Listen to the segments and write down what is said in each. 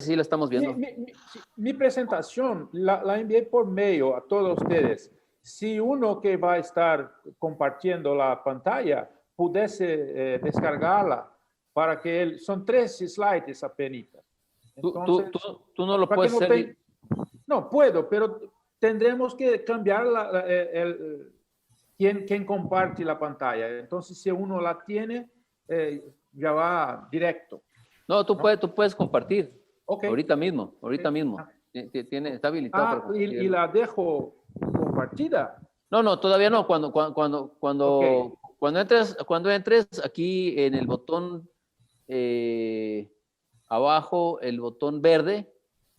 sí la estamos viendo. Mi presentación la envié por mail a todos ustedes. Si uno que va a estar compartiendo la pantalla pudiese descargarla para que son 3 slides apenas. Entonces, tú no lo para que puedes no hacer. no puedo, pero tendremos que cambiar quién comparte la pantalla. Entonces, si uno la tiene, ya va directo. No, tú puedes compartir. Ok. Ahorita mismo. Ah, Está habilitado para compartir. y la dejo compartida. No, todavía no. Ok. Cuando entres aquí en el botón abajo, el botón verde,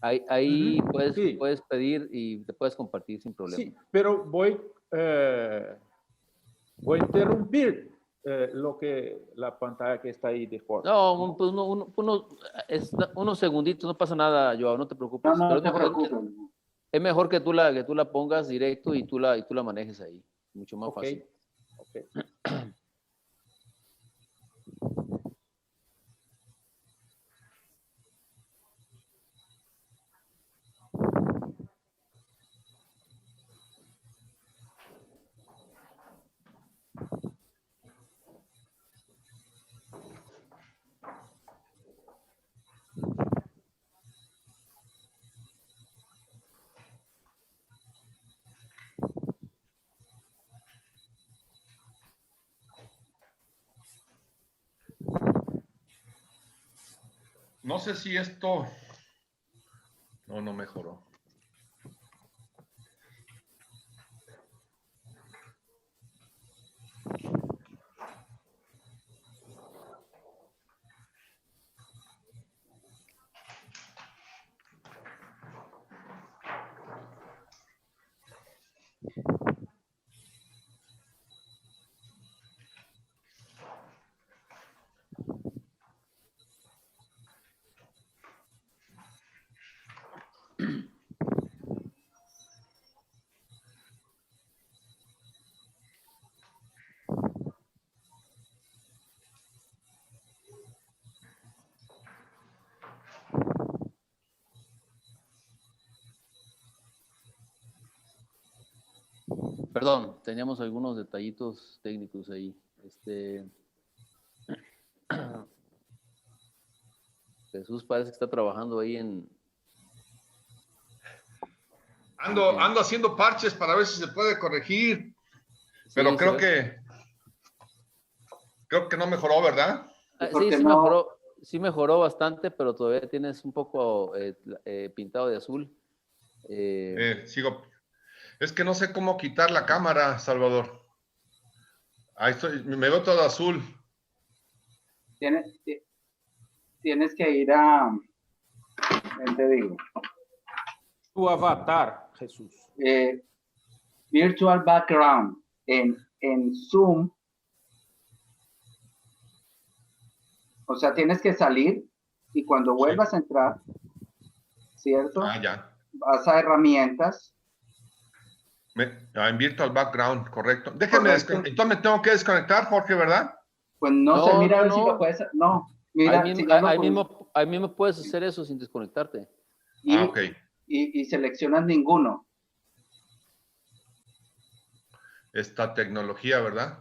ahí Sí, puedes pedir y te puedes compartir sin problema. sí, pero voy a interrumpir la pantalla que está ahí de fondo. No, pues unos segunditos, no pasa nada, Joao, no te preocupes. No, Pero no te preocupes. es mejor que tú la pongas directo y tú la manejes ahí. Mucho más fácil. Ok. No sé si esto... No mejoró. Perdón, teníamos algunos detallitos técnicos ahí. Jesús parece que está trabajando ahí en... Ando haciendo parches para ver si se puede corregir. Pero Sí, creo que no mejoró, ¿verdad? Sí mejoró bastante, pero todavía tienes un poco pintado de azul. Sigo. Es que no sé cómo quitar la cámara, Salvador. Ahí estoy, me veo todo azul. Tienes que ir a, te digo, Tu avatar, Jesús. Virtual Background en Zoom. O sea, tienes que salir y cuando vuelvas a entrar, ¿cierto? Ya. Vas a herramientas. En Virtual Background, correcto. Déjeme Correcto. entonces me tengo que desconectar, Jorge, ¿verdad? Pues no sé, mira a ver si lo puedes. No, mira, ahí mismo puedes hacer eso sin desconectarte. Ok. Y seleccionas ninguno. Esta tecnología, ¿verdad?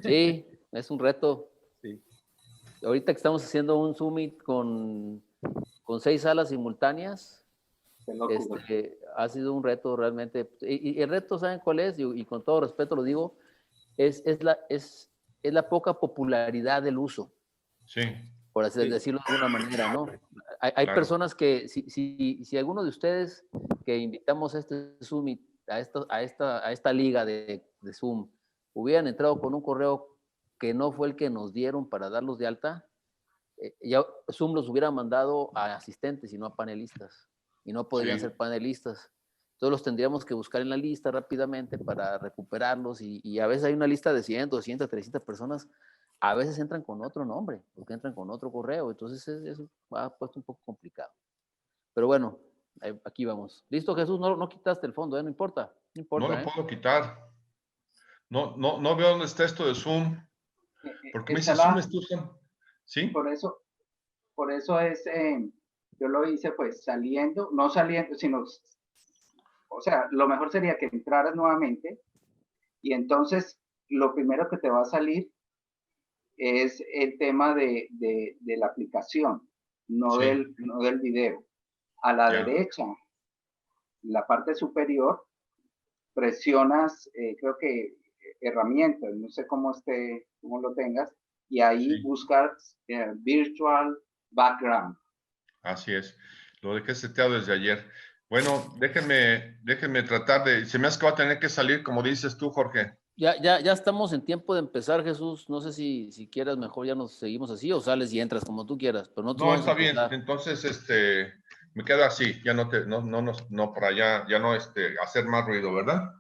Sí, es un reto. Sí. Ahorita que estamos haciendo un Summit con 6 salas simultáneas, ha sido un reto realmente. Y el reto, ¿saben cuál es? Y con todo respeto lo digo, es la poca popularidad del uso. Sí. Por así decirlo de alguna manera, ¿no? Hay Claro. personas que, si alguno de ustedes que invitamos a este Summit, a esta liga de Zoom, hubieran entrado con un correo que no fue el que nos dieron para darlos de alta, ya Zoom los hubiera mandado a asistentes y no a panelistas, y no podrían ser panelistas. Entonces los tendríamos que buscar en la lista rápidamente para recuperarlos, y a veces hay una lista de 100, 200, 300 personas, a veces entran con otro nombre, porque entran con otro correo, entonces eso ha puesto un poco complicado. Pero bueno, aquí vamos. ¿Listo, Jesús? No quitaste el fondo, no importa. No lo puedo quitar. No veo dónde está esto de Zoom. Porque me dice Zoom, ¿sí? Por eso es Yo lo hice pues saliendo, no saliendo, sino, o sea, lo mejor sería que entraras nuevamente y entonces lo primero que te va a salir es el tema de la aplicación, no, Sí. no del video. A la Ya. derecha, la parte superior, presionas, creo que herramientas, no sé cómo lo tengas, y ahí Sí. buscas Virtual Background. Así es. Lo dejé seteado desde ayer. Bueno, déjenme tratar de. Se me hace que va a tener que salir, como dices tú, Jorge. Ya estamos en tiempo de empezar, Jesús. No sé si quieras, mejor ya nos seguimos así o sales y entras como tú quieras, pero nosotros No, vamos a está bien. empezar. Entonces, me quedo así. Ya no para allá, ya no, hacer más ruido, ¿verdad?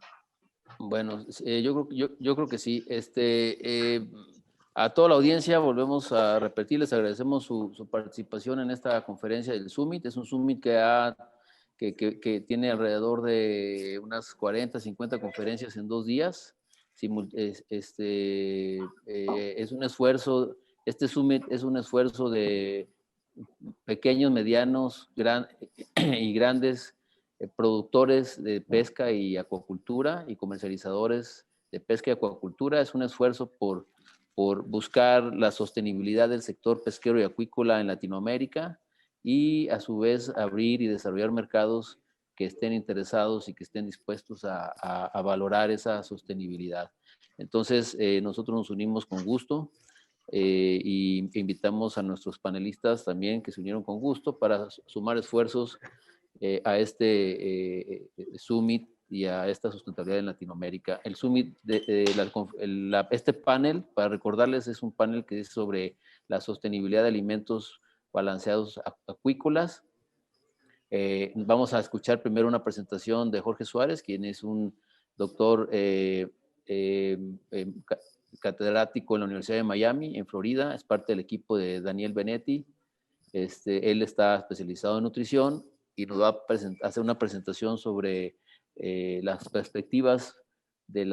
Bueno, yo creo que sí. A toda la audiencia volvemos a repetir, les agradecemos su participación en esta conferencia del Summit. Es un Summit que tiene alrededor de unas 40, 50 conferencias en 2 días. Es un esfuerzo, este Summit es un esfuerzo de pequeños, medianos y grandes productores de pesca y acuacultura y comercializadores de pesca y acuacultura. Es un esfuerzo por buscar la sostenibilidad del sector pesquero y acuícola en Latinoamérica y a su vez abrir y desarrollar mercados que estén interesados y que estén dispuestos a valorar esa sostenibilidad. Entonces, nosotros nos unimos con gusto y invitamos a nuestros panelistas también que se unieron con gusto para sumar esfuerzos a este Summit y a esta sustentabilidad en Latinoamérica. El Summit, este panel, para recordarles, es un panel que es sobre la sostenibilidad de alimentos balanceados acuícolas. Vamos a escuchar primero una presentación de Jorge Suárez, quien es un doctor catedrático en la Universidad de Miami, en Florida, es parte del equipo de Daniel Benetti. Él está especializado en nutrición y nos va a hacer una presentación sobre las perspectivas del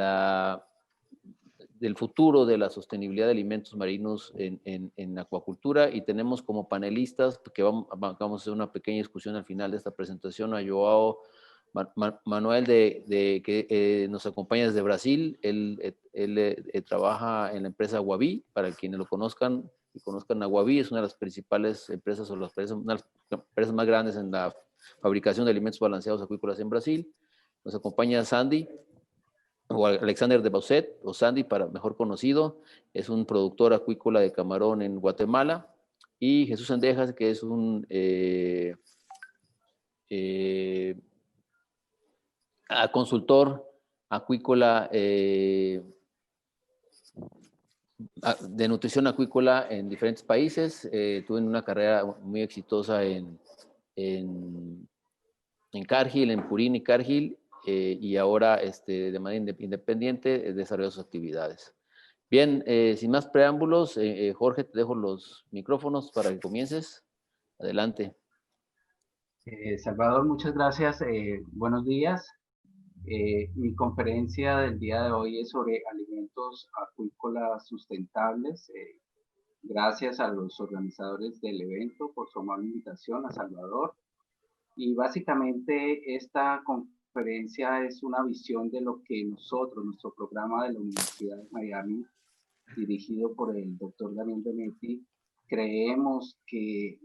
futuro de la sostenibilidad de alimentos marinos en acuacultura, y tenemos como panelistas, que vamos a hacer una pequeña discusión al final de esta presentación, a Joao Manuel que nos acompaña desde Brasil. Él trabaja en la empresa Guaví. Para quienes lo conozcan y conozcan a Guaví, es una de las principales empresas, una de las empresas más grandes en la fabricación de alimentos balanceados acuícolas en Brasil. Nos acompaña Sandy, o Alexander de Bauset, o Sandy para mejor conocido, es un productor acuícola de camarón en Guatemala. Y Jesús Sendejas, que es un consultor acuícola de nutrición acuícola en diferentes países. Tuve una carrera muy exitosa en Cargill, en Purín y Cargill, y ahora de manera independiente desarrolla sus actividades. Bien, sin más preámbulos, Jorge, te dejo los micrófonos para que comiences. Adelante. Salvador, muchas gracias. Buenos días. Mi conferencia del día de hoy es sobre alimentos acuícolas sustentables. Gracias a los organizadores del evento por su amable invitación, a Salvador. Y básicamente esta conferencia es una visión de lo que nosotros, nuestro programa de la Universidad de Miami, dirigido por el doctor Daniel Benetti, creemos que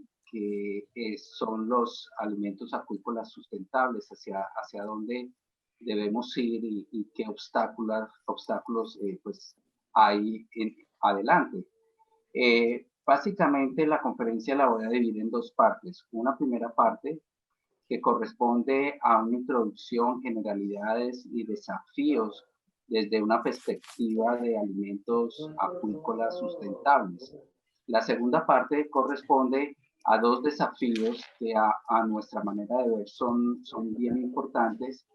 son los alimentos acuícolas sustentables, hacia dónde debemos ir y qué obstáculos pues hay adelante. Básicamente la conferencia la voy a dividir en 2 partes. Una primera parte que corresponde a una introducción, generalidades y desafíos desde una perspectiva de alimentos acuícolas sustentables. La segunda parte corresponde a 2 desafíos que a nuestra manera de ver son bien importantes.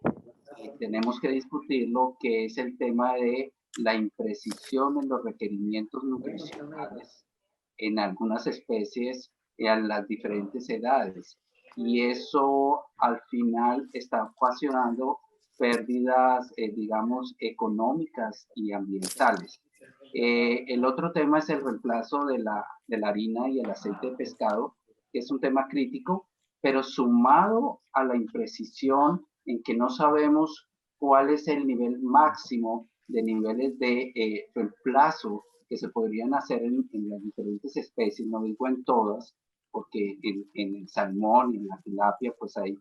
Tenemos que discutirlo, que es el tema de la imprecisión en los requerimientos nutricionales en algunas especies a las diferentes edades. Y eso al final está ocasionando pérdidas, digamos, económicas y ambientales. El otro tema es el reemplazo de la harina y el aceite de pescado, que es un tema crítico pero sumado a la imprecisión en que no sabemos cuál es el nivel máximo de niveles de reemplazo que se podrían hacer en las diferentes especies, no digo en todas, porque en el salmón y en la tilapia pues hay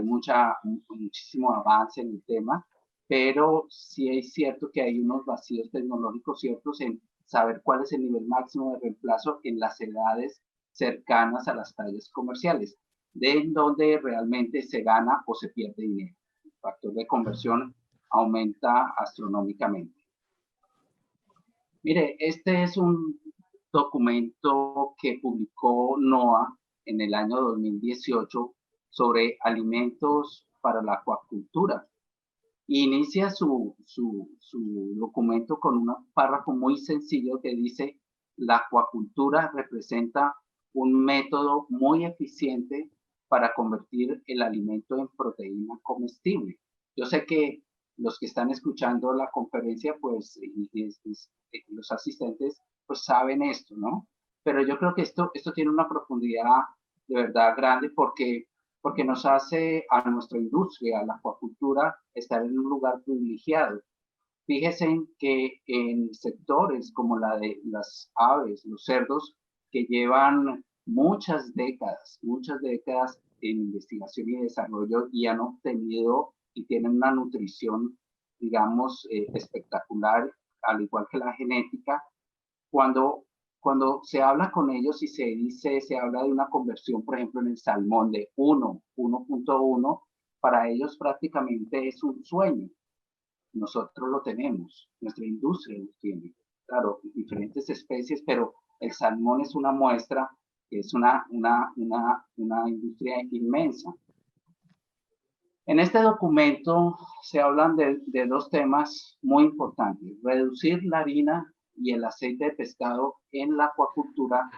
muchísimo avance en el tema, pero sí es cierto que hay unos vacíos tecnológicos ciertos en saber cuál es el nivel máximo de reemplazo en las edades cercanas a las tallas comerciales, de donde realmente se gana o se pierde dinero. El factor de conversión aumenta astronómicamente. Mire, este es un documento que publicó NOAA en el año 2018 sobre alimentos para la acuacultura. Inicia su documento con un párrafo muy sencillo que dice: la acuacultura representa un método muy eficiente para convertir el alimento en proteína comestible. Yo sé que los que están escuchando la conferencia, pues los asistentes, pues saben esto, ¿no? Pero yo creo que esto tiene una profundidad de verdad grande porque nos hace a nuestra industria, a la acuacultura, estar en un lugar privilegiado. Fíjense que en sectores como la de las aves, los cerdos, que llevan muchas décadas en investigación y desarrollo y han obtenido y tienen una nutrición, digamos, espectacular, al igual que la genética, cuando se habla con ellos y se habla de una conversión, por ejemplo, en el salmón de 1.1, para ellos prácticamente es un sueño. Nosotros lo tenemos, nuestra industria lo tiene. Claro, diferentes especies, pero el salmón es una muestra, es una industria inmensa. En este documento se hablan de dos temas muy importantes: reducir la harina y el aceite de pescado en la acuacultura,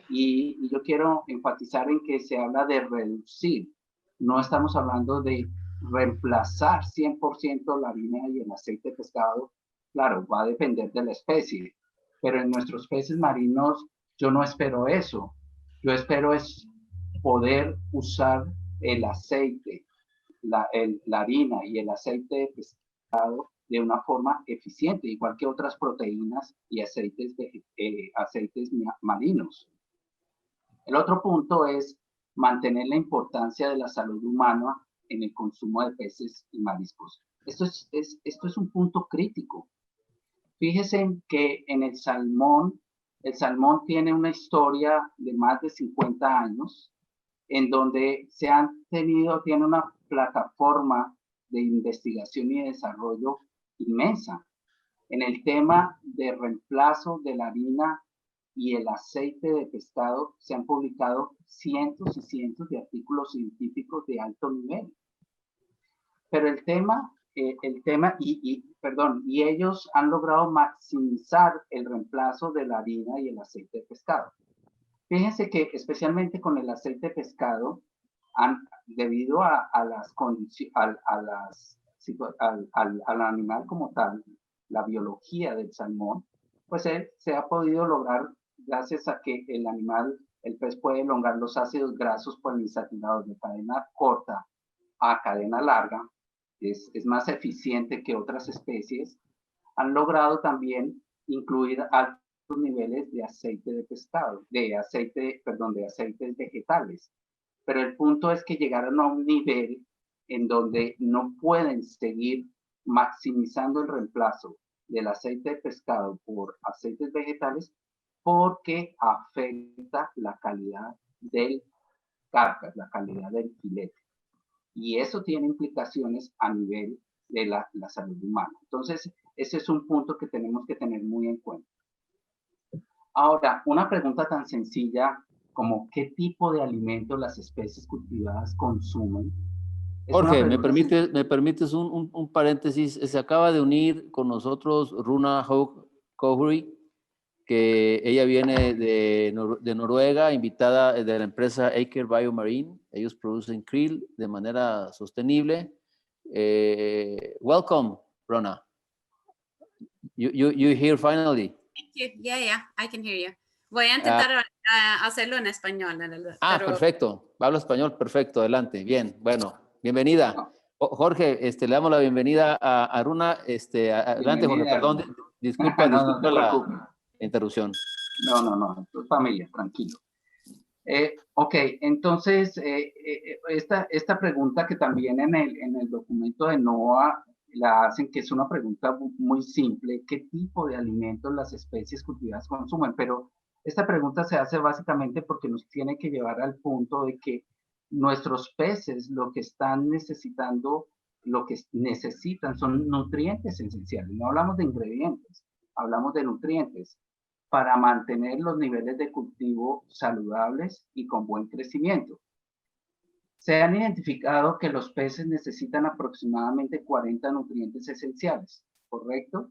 y yo quiero enfatizar en que se habla de reducir. No estamos hablando de reemplazar 100% la harina y el aceite de pescado. Claro, va a depender de la especie, pero en nuestros peces marinos yo no espero eso. Yo espero es poder usar el aceite, la harina y el aceite de pescado de una forma eficiente, igual que otras proteínas y aceites marinos. El otro punto es mantener la importancia de la salud humana en el consumo de peces y mariscos. Esto es un punto crítico. Fíjense que en el salmón tiene una historia de más de 50 años, en donde tiene una plataforma de investigación y desarrollo inmensa. En el tema de reemplazo de la harina y el aceite de pescado se han publicado cientos y cientos de artículos científicos de alto nivel. Pero y ellos han logrado maximizar el reemplazo de la harina y el aceite de pescado. Fíjense que especialmente con el aceite de pescado, debido al animal como tal, la biología del salmón, pues se ha podido lograr gracias a que el pez puede elongar los ácidos grasos poliinsaturados de cadena corta a cadena larga, es más eficiente que otras especies. Han logrado también incluir altos niveles de aceite de pescado, de aceites vegetales. Pero el punto es que llegaron a un nivel en donde no pueden seguir maximizando el reemplazo del aceite de pescado por aceites vegetales, porque afecta la calidad del carcass, la calidad del filete. Y eso tiene implicaciones a nivel de la salud humana. Entonces, ese es un punto que tenemos que tener muy en cuenta. Ahora, una pregunta tan sencilla como ¿qué tipo de alimentos las especies cultivadas consumen? Jorge, ¿me permites un paréntesis? Se acaba de unir con nosotros Runa Haug Kohri, que ella viene de Noruega, invitada de la empresa Aker BioMarine. Ellos producen krill de manera sostenible. Welcome, Runa. You here finally. Thank you. Yeah, I can hear you. Voy a intentar hacerlo en español. Pero... perfecto. Habla español, perfecto. Adelante. Bien, bueno, bienvenida. Jorge, le damos la bienvenida a Aruna. Adelante, Jorge, perdón. Disculpa no te la preocupes. interrupción. No, esto es familia, tranquilo. Ok, entonces, esta pregunta que también en el documento de NOAA la hacen, que es una pregunta muy simple: ¿qué tipo de alimentos las especies cultivadas consumen? Pero esta pregunta se hace básicamente porque nos tiene que llevar al punto de que nuestros peces lo que están necesitando, lo que necesitan son nutrientes esenciales. No hablamos de ingredientes, hablamos de nutrientes para mantener los niveles de cultivo saludables y con buen crecimiento. Se han identificado que los peces necesitan aproximadamente 40 nutrientes esenciales, ¿correcto?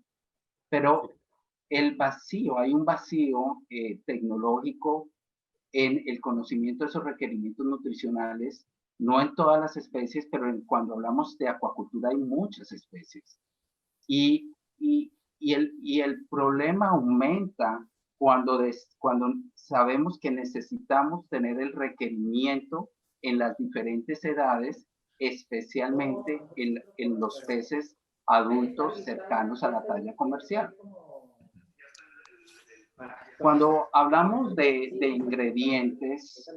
Pero hay un vacío tecnológico en el conocimiento de esos requerimientos nutricionales, no en todas las especies, pero cuando hablamos de acuacultura hay muchas especies. Y el problema aumenta cuando sabemos que necesitamos tener el requerimiento en las diferentes edades, especialmente en los peces adultos cercanos a la talla comercial. Cuando hablamos de ingredientes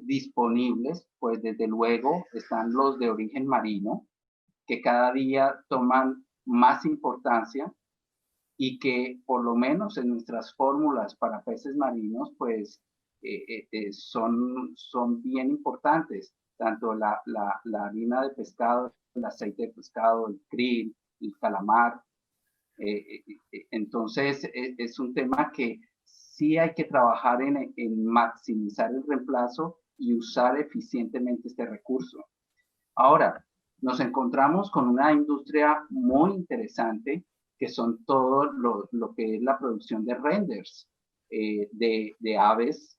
disponibles, pues desde luego están los de origen marino, que cada día toman más importancia y que por lo menos en nuestras fórmulas para peces marinos, pues son bien importantes, tanto la harina de pescado, el aceite de pescado, el krill, el calamar. Entonces es un tema que sí hay que trabajar en maximizar el reemplazo y usar eficientemente este recurso. Ahora, nos encontramos con una industria muy interesante, que son todo lo que es la producción de renders, de aves,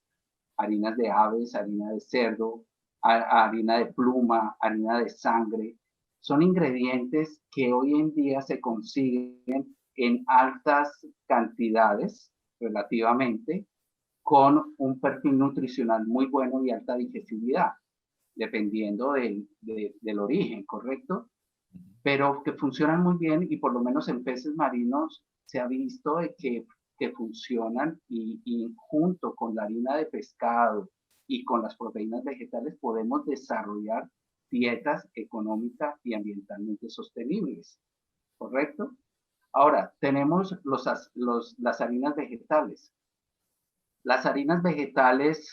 harinas de aves, harina de cerdo, harina de pluma, harina de sangre. Son ingredientes que hoy en día se consiguen en altas cantidades relativamente, con un perfil nutricional muy bueno y alta digestibilidad, dependiendo del origen, ¿correcto? Pero que funcionan muy bien, y por lo menos en peces marinos se ha visto de que funcionan, y junto con la harina de pescado y con las proteínas vegetales podemos desarrollar dietas económicas y ambientalmente sostenibles, ¿correcto? Ahora, tenemos las harinas vegetales. Las harinas vegetales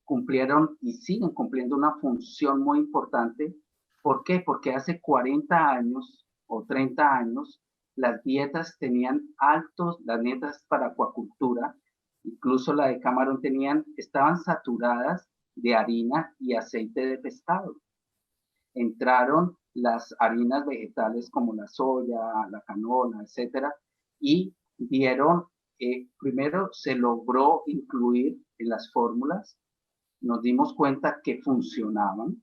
cumplieron y siguen cumpliendo una función muy importante. ¿Por qué? Porque hace 40 años o 30 años las dietas tenían las dietas para acuacultura, incluso la de camarón, estaban saturadas de harina y aceite de pescado. Entraron las harinas vegetales como la soya, la canola, etcétera, y primero se logró incluir en las fórmulas, nos dimos cuenta que funcionaban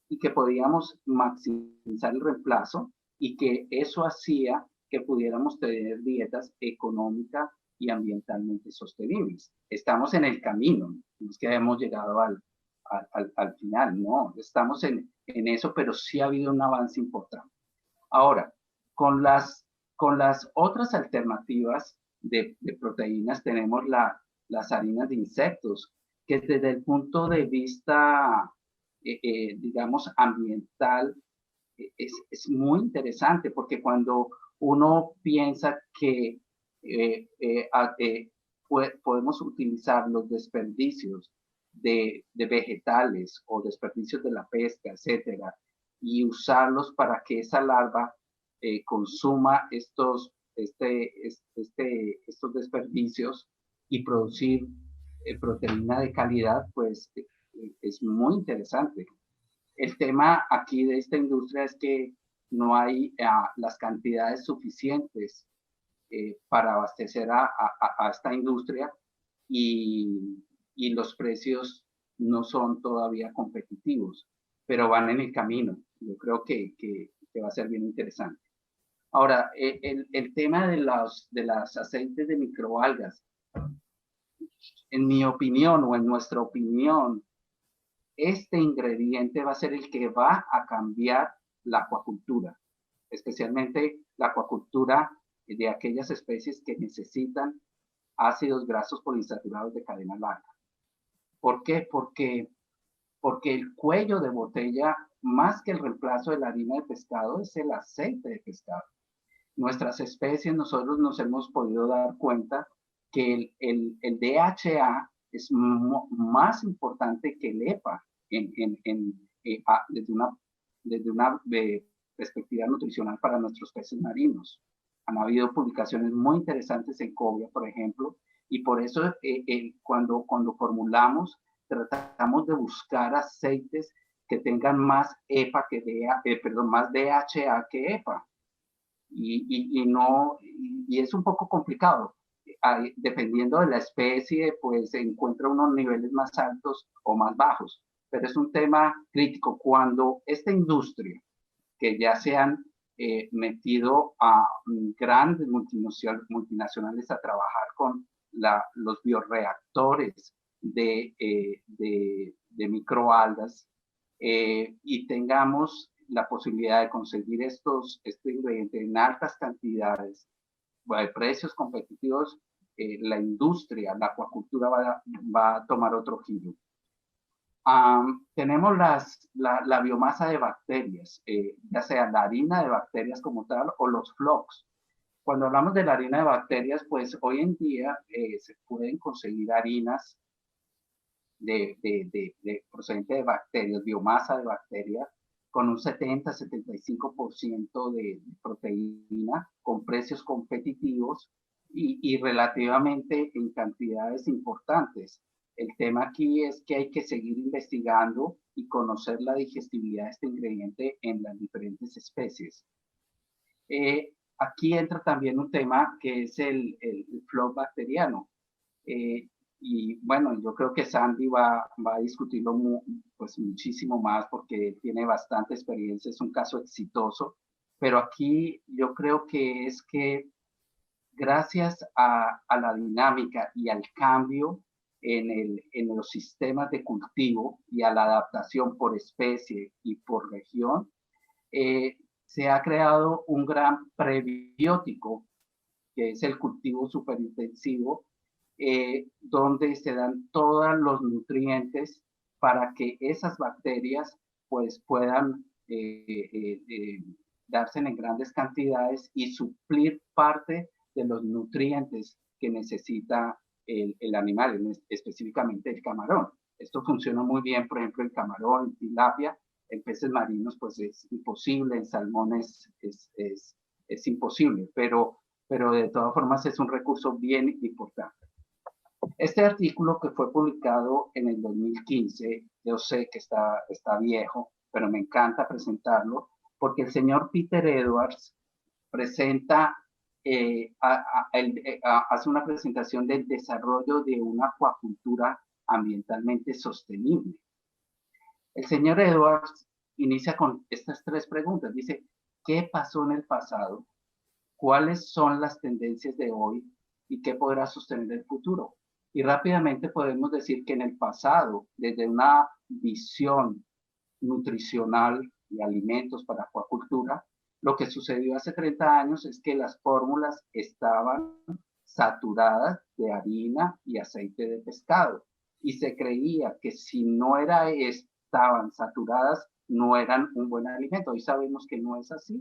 y que podíamos maximizar el reemplazo, y que eso hacía que pudiéramos tener dietas económicas y ambientalmente sostenibles. Estamos en el camino, no es que hemos llegado al final, no, estamos en eso, pero sí ha habido un avance importante. Ahora, con las otras alternativas de proteínas, tenemos las harinas de insectos, que desde el punto de vista, digamos, ambiental, es muy interesante, porque cuando uno piensa que podemos utilizar los desperdicios de vegetales o desperdicios de la pesca, etcétera, y usarlos para que esa larva consuma estos desperdicios y producir proteína de calidad, pues es muy interesante. El tema aquí de esta industria es que no hay las cantidades suficientes para abastecer a esta industria, y los precios no son todavía competitivos, pero van en el camino. Yo creo que va a ser bien interesante. Ahora, el tema de las aceites de microalgas. en mi opinión o en nuestra opinión, este ingrediente va a ser el que va a cambiar la acuacultura, especialmente la acuacultura de aquellas especies que necesitan ácidos grasos poliinsaturados de cadena larga. ¿Por qué? Porque el cuello de botella, más que el reemplazo de la harina de pescado, es el aceite de pescado. Nuestras especies, nosotros nos hemos podido dar cuenta que el DHA es más importante que el EPA desde una perspectiva nutricional para nuestros peces marinos. Han habido publicaciones muy interesantes en Cobia, por ejemplo, y por eso cuando formulamos, tratamos de buscar aceites que tengan más EPA más DHA que EPA. Y es un poco complicado. Dependiendo de la especie, pues se encuentra unos niveles más altos o más bajos, pero es un tema crítico. Cuando esta industria, que ya se han metido a grandes multinacionales a trabajar con los bioreactores de microalgas, y tengamos la posibilidad de conseguir este ingrediente en altas cantidades, de precios competitivos, la industria, la acuacultura va a tomar otro giro. Tenemos la biomasa de bacterias, ya sea la harina de bacterias como tal o los flocks. Cuando hablamos de la harina de bacterias, pues hoy en día se pueden conseguir harinas procedente de bacterias, biomasa de bacterias, con un 70-75% de proteína, con precios competitivos y relativamente en cantidades importantes. El tema aquí es que hay que seguir investigando y conocer la digestibilidad de este ingrediente en las diferentes especies. Aquí entra también un tema que es el flow bacteriano. Y bueno, yo creo que Sandy va a discutirlo muchísimo más porque tiene bastante experiencia, es un caso exitoso, pero aquí yo creo que es que gracias a la dinámica y al cambio en los sistemas de cultivo y a la adaptación por especie y por región, se ha creado un gran prebiótico, que es el cultivo superintensivo, donde se dan todos los nutrientes para que esas bacterias pues puedan darse en grandes cantidades y suplir parte de los nutrientes que necesita el animal, específicamente el camarón. Esto funciona muy bien, por ejemplo, el camarón, en tilapia, en peces marinos pues es imposible, en salmones es imposible, pero de todas formas es un recurso bien importante. Este artículo que fue publicado en el 2015, yo sé que está viejo, pero me encanta presentarlo, porque el señor Peter Edwards presenta, hace una presentación del desarrollo de una acuacultura ambientalmente sostenible. El señor Edwards inicia con estas tres preguntas. Dice, ¿qué pasó en el pasado? ¿Cuáles son las tendencias de hoy? ¿Y qué podrá sostener el futuro? Y rápidamente podemos decir que en el pasado, desde una visión nutricional de alimentos para acuacultura, lo que sucedió hace 30 años es que las fórmulas estaban saturadas de harina y aceite de pescado. Y se creía que si no estaban saturadas, no eran un buen alimento. Hoy sabemos que no es así.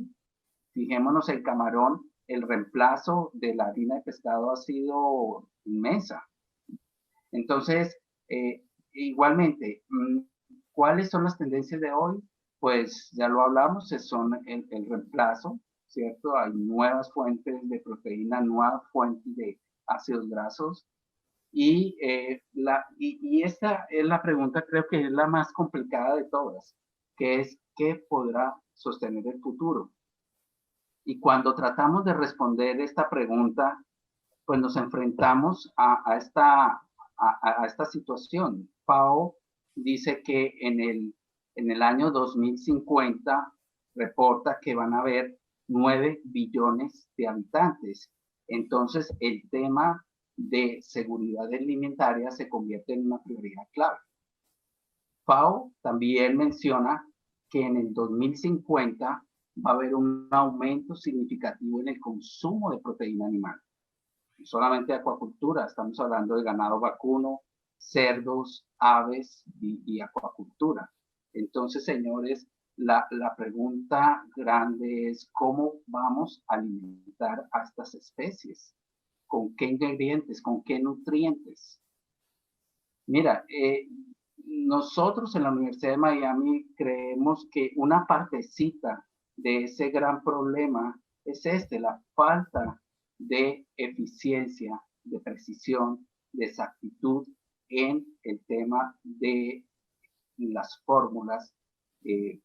Fijémonos, el camarón, el reemplazo de la harina de pescado ha sido inmensa. Entonces, igualmente, ¿cuáles son las tendencias de hoy? Pues ya lo hablamos, son el reemplazo, ¿cierto? Hay nuevas fuentes de proteína, nuevas fuentes de ácidos grasos. Y esta es la pregunta, creo que es la más complicada de todas, que es ¿qué podrá sostener el futuro? Y cuando tratamos de responder esta pregunta, pues nos enfrentamos a esta situación. FAO dice que en el año 2050 reporta que van a haber 9 billones de habitantes. Entonces, el tema de seguridad alimentaria se convierte en una prioridad clave. FAO también menciona que en el 2050 va a haber un aumento significativo en el consumo de proteína animal. No solamente de acuacultura, estamos hablando de ganado vacuno, cerdos, aves y acuacultura. Entonces, señores, la pregunta grande es cómo vamos a alimentar a estas especies, con qué ingredientes, con qué nutrientes. Mira, nosotros en la Universidad de Miami creemos que una partecita de ese gran problema es la falta de eficiencia, de precisión, de exactitud en el tema de las fórmulas de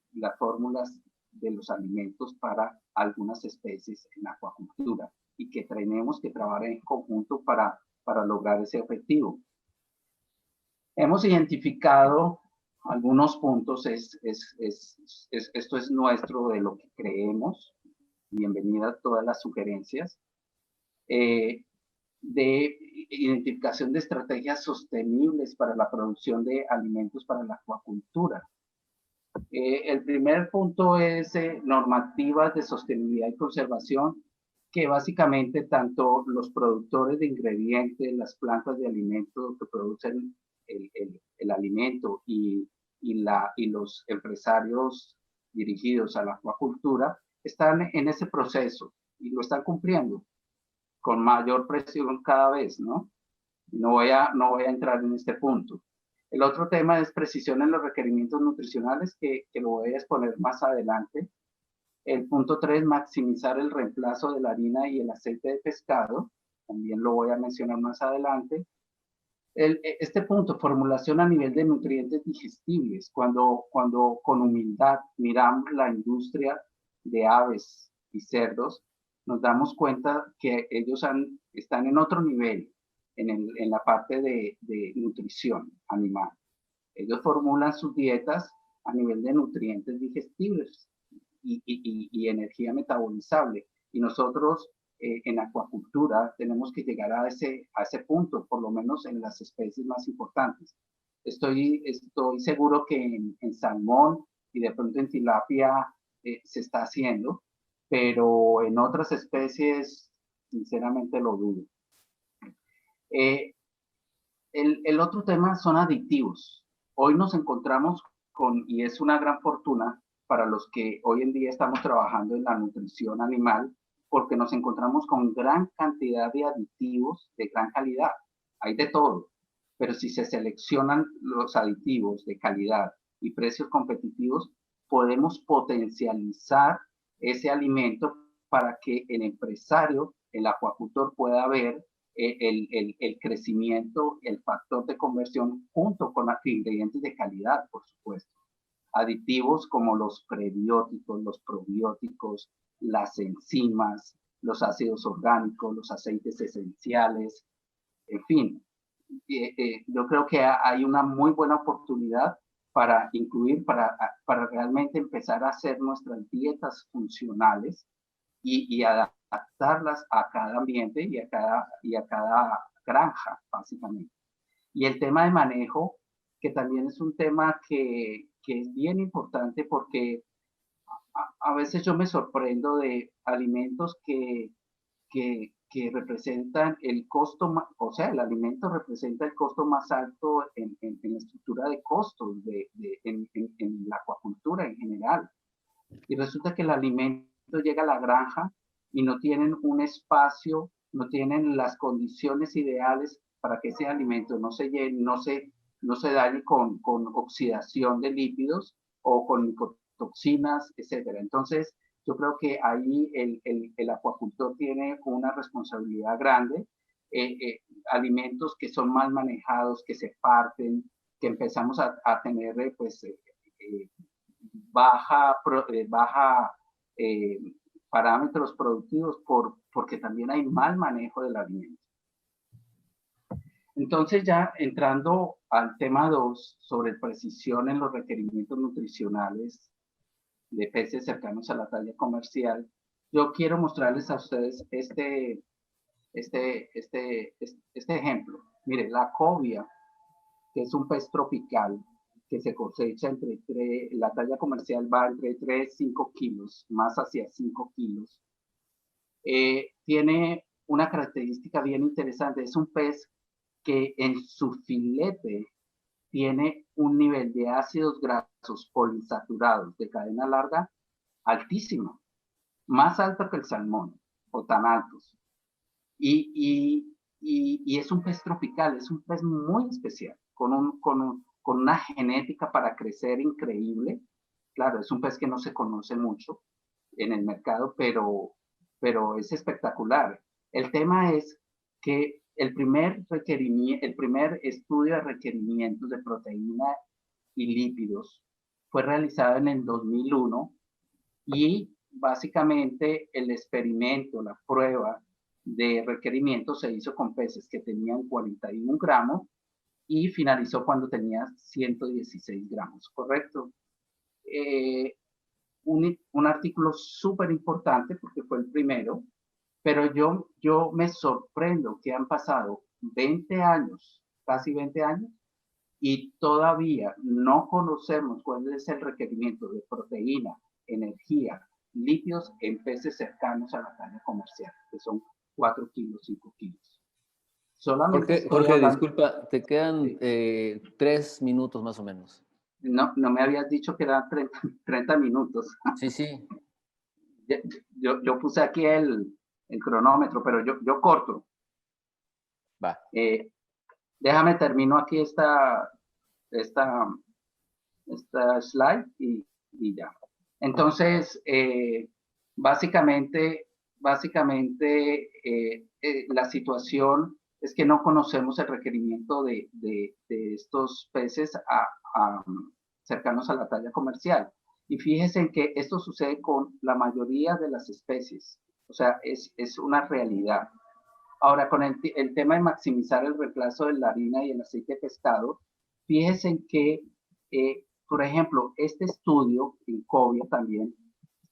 los alimentos para algunas especies en acuacultura y que tenemos que trabajar en conjunto para lograr ese objetivo. Hemos identificado algunos puntos, esto es nuestro de lo que creemos, bienvenidas todas las sugerencias, de identificación de estrategias sostenibles para la producción de alimentos para la acuacultura. El primer punto es normativas de sostenibilidad y conservación, que básicamente tanto los productores de ingredientes, las plantas de alimentos que producen el alimento y los empresarios dirigidos a la acuacultura están en ese proceso y lo están cumpliendo con mayor presión cada vez, ¿no? No voy a entrar en este punto. El otro tema es precisión en los requerimientos nutricionales, que lo voy a exponer más adelante. El punto 3, maximizar el reemplazo de la harina y el aceite de pescado. También lo voy a mencionar más adelante. Este punto, formulación a nivel de nutrientes digestibles. Cuando con humildad miramos la industria de aves y cerdos, nos damos cuenta que ellos están en otro nivel en la parte de nutrición animal. Ellos formulan sus dietas a nivel de nutrientes digestibles y energía metabolizable. Y nosotros en acuacultura tenemos que llegar a ese punto, por lo menos en las especies más importantes. Estoy seguro que en salmón y de pronto en tilapia se está haciendo, pero en otras especies, sinceramente lo dudo. El otro tema son aditivos. Hoy nos encontramos con, y es una gran fortuna para los que hoy en día estamos trabajando en la nutrición animal, porque nos encontramos con gran cantidad de aditivos de gran calidad. Hay de todo, pero si se seleccionan los aditivos de calidad y precios competitivos, podemos potencializar ese alimento para que el empresario, el acuacultor, pueda ver el crecimiento, el factor de conversión junto con los ingredientes de calidad, por supuesto. Aditivos como los prebióticos, los probióticos, las enzimas, los ácidos orgánicos, los aceites esenciales, en fin. Yo creo que hay una muy buena oportunidad para incluir, para realmente empezar a hacer nuestras dietas funcionales y adaptarlas a cada ambiente y a cada granja, básicamente. Y el tema de manejo, que también es un tema que es bien importante porque a veces yo me sorprendo de alimentos que representan el costo, o sea, el alimento representa el costo más alto en la estructura de costos en la acuacultura en general. Y resulta que el alimento llega a la granja y no tienen un espacio, no tienen las condiciones ideales para que ese alimento no se dañe con oxidación de lípidos o con micotoxinas, etcétera. Entonces, yo creo que ahí el acuacultor tiene una responsabilidad grande. Alimentos que son mal manejados, que se parten, que empezamos a tener baja parámetros productivos porque también hay mal manejo del alimento. Entonces, ya entrando al tema 2 sobre precisión en los requerimientos nutricionales de peces cercanos a la talla comercial, yo quiero mostrarles a ustedes este este ejemplo. Mire, la cobia, que es un pez tropical que se cosecha la talla comercial va entre 3 y 5 kilos, más hacia 5 kilos. Tiene una característica bien interesante. Es un pez que en su filete tiene un nivel de ácidos grasos poliinsaturados de cadena larga altísimo, más alto que el salmón, o tan altos. Y es un pez tropical, es un pez muy especial, con una genética para crecer increíble. Claro, es un pez que no se conoce mucho en el mercado, pero es espectacular. El tema es que el primer estudio de requerimientos de proteína y lípidos fue realizado en el 2001 y básicamente el experimento, la prueba de requerimientos se hizo con peces que tenían 41 gramos y finalizó cuando tenía 116 gramos, ¿correcto? Un artículo súper importante porque fue el primero, pero yo me sorprendo que han pasado 20 años, casi 20 años, y todavía no conocemos cuál es el requerimiento de proteína, energía, lípidos en peces cercanos a la talla comercial, que son 4 kilos, 5 kilos. Solamente Jorge, disculpa, te quedan sí. 3 minutos más o menos. No me habías dicho que eran 30 minutos. Sí, sí. Yo puse aquí el cronómetro, pero yo corto. Va. Déjame termino aquí esta slide y ya. Entonces, básicamente la situación es que no conocemos el requerimiento de estos peces cercanos a la talla comercial. Y fíjense en que esto sucede con la mayoría de las especies. O sea, es una realidad. Ahora, con el tema de maximizar el reemplazo de la harina y el aceite de pescado, fíjense en que, por ejemplo, este estudio en Covia también,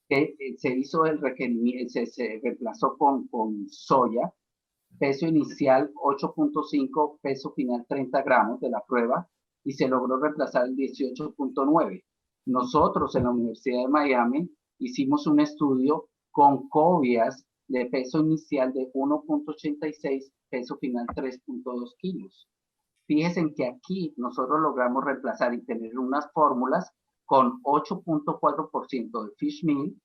se hizo el requerimiento, se reemplazó con soya, peso inicial 8.5, peso final 30 gramos de la prueba, y se logró reemplazar el 18.9. Nosotros en la Universidad de Miami hicimos un estudio con covias de peso inicial de 1.86, peso final 3.2 kilos. Fíjense que aquí nosotros logramos reemplazar y tener unas fórmulas con 8.4% de fish meal,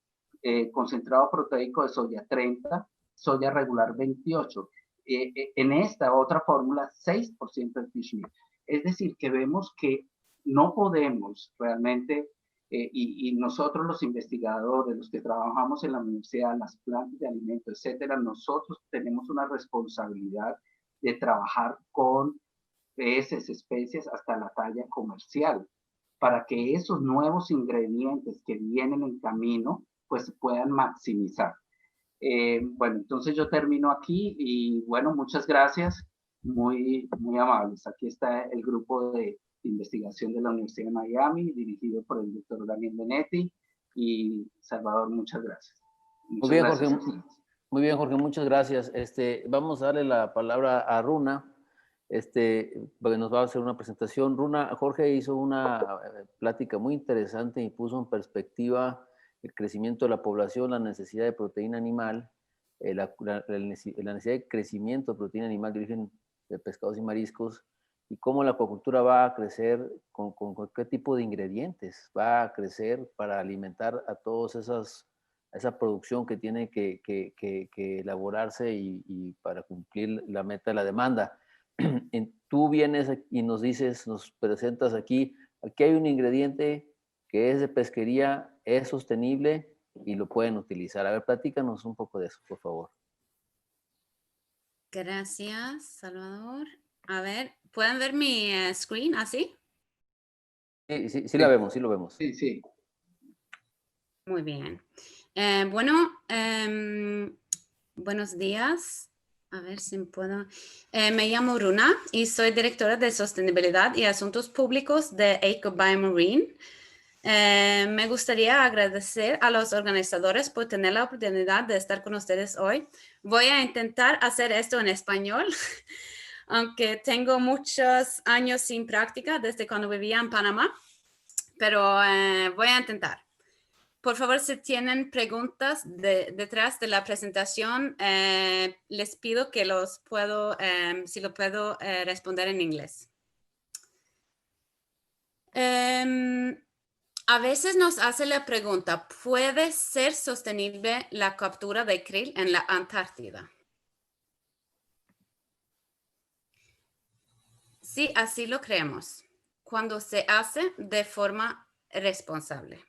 concentrado proteico de soya 30, soya regular 28. En esta otra fórmula, 6% de fish meal. Es decir, que vemos que no podemos realmente, y nosotros los investigadores, los que trabajamos en la universidad, las plantas de alimentos, etcétera, nosotros tenemos una responsabilidad de trabajar con peces, especies hasta la talla comercial, para que esos nuevos ingredientes que vienen en camino, pues se puedan maximizar. Bueno, entonces yo termino aquí y bueno, muchas gracias, muy amables. Aquí está el grupo de investigación de la Universidad de Miami, dirigido por el doctor Daniel Benetti y Salvador, muchas gracias. Muy bien, Jorge. Muy bien, Jorge, muchas gracias. Vamos a darle la palabra a Runa, porque nos va a hacer una presentación. Runa, Jorge hizo una plática muy interesante y puso en perspectiva el crecimiento de la población, la necesidad de proteína animal, la necesidad de crecimiento de proteína animal de origen de pescados y mariscos, y cómo la acuacultura va a crecer, con qué tipo de ingredientes va a crecer para alimentar a todas esa producción que tiene que elaborarse y para cumplir la meta de la demanda. Tú vienes y nos dices, nos presentas aquí hay un ingrediente que es de pesquería, es sostenible y lo pueden utilizar. A ver, platícanos un poco de eso, por favor. Gracias, Salvador. A ver, ¿pueden ver mi screen así? Sí, la vemos, sí lo vemos. Sí. Muy bien. Bueno, buenos días. A ver si puedo. Me llamo Runa y soy directora de Sostenibilidad y Asuntos Públicos de Eco Biomarine. Me gustaría agradecer a los organizadores por tener la oportunidad de estar con ustedes hoy. Voy a intentar hacer esto en español, aunque tengo muchos años sin práctica desde cuando vivía en Panamá, pero voy a intentar. Por favor, si tienen preguntas detrás de la presentación, les pido que si lo puedo responder en inglés. A veces nos hace la pregunta, ¿puede ser sostenible la captura de krill en la Antártida? Sí, así lo creemos, cuando se hace de forma responsable.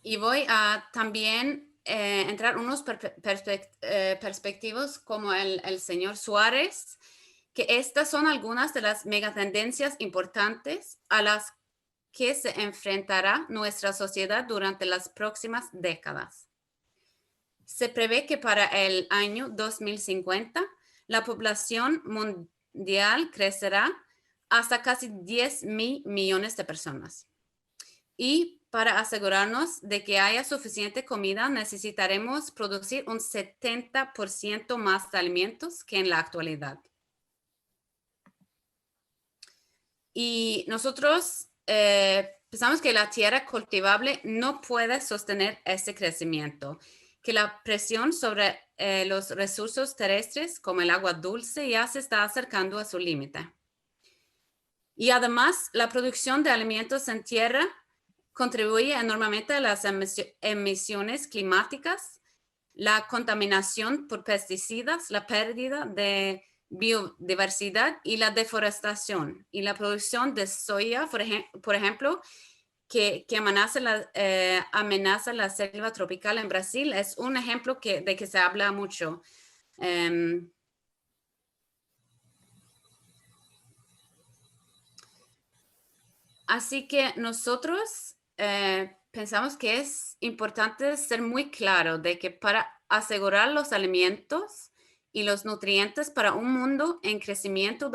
Y voy a también entrar unos perspectivos como el señor Suárez, que estas son algunas de las megatendencias importantes a las que se enfrentará nuestra sociedad durante las próximas décadas. Se prevé que para el año 2050 la población mundial crecerá hasta casi 10.000 millones de personas. Y para asegurarnos de que haya suficiente comida, necesitaremos producir un 70% más de alimentos que en la actualidad. Y nosotros pensamos que la tierra cultivable no puede sostener ese crecimiento, que la presión sobre los recursos terrestres, como el agua dulce, ya se está acercando a su límite. Y además, la producción de alimentos en tierra contribuye enormemente a las emisiones climáticas, la contaminación por pesticidas, la pérdida de biodiversidad y la deforestación y la producción de soya, por ejemplo, que amenaza la selva tropical en Brasil, es un ejemplo de que se habla mucho. Así que nosotros pensamos que es importante ser muy claro de que para asegurar los alimentos y los nutrientes para un mundo en crecimiento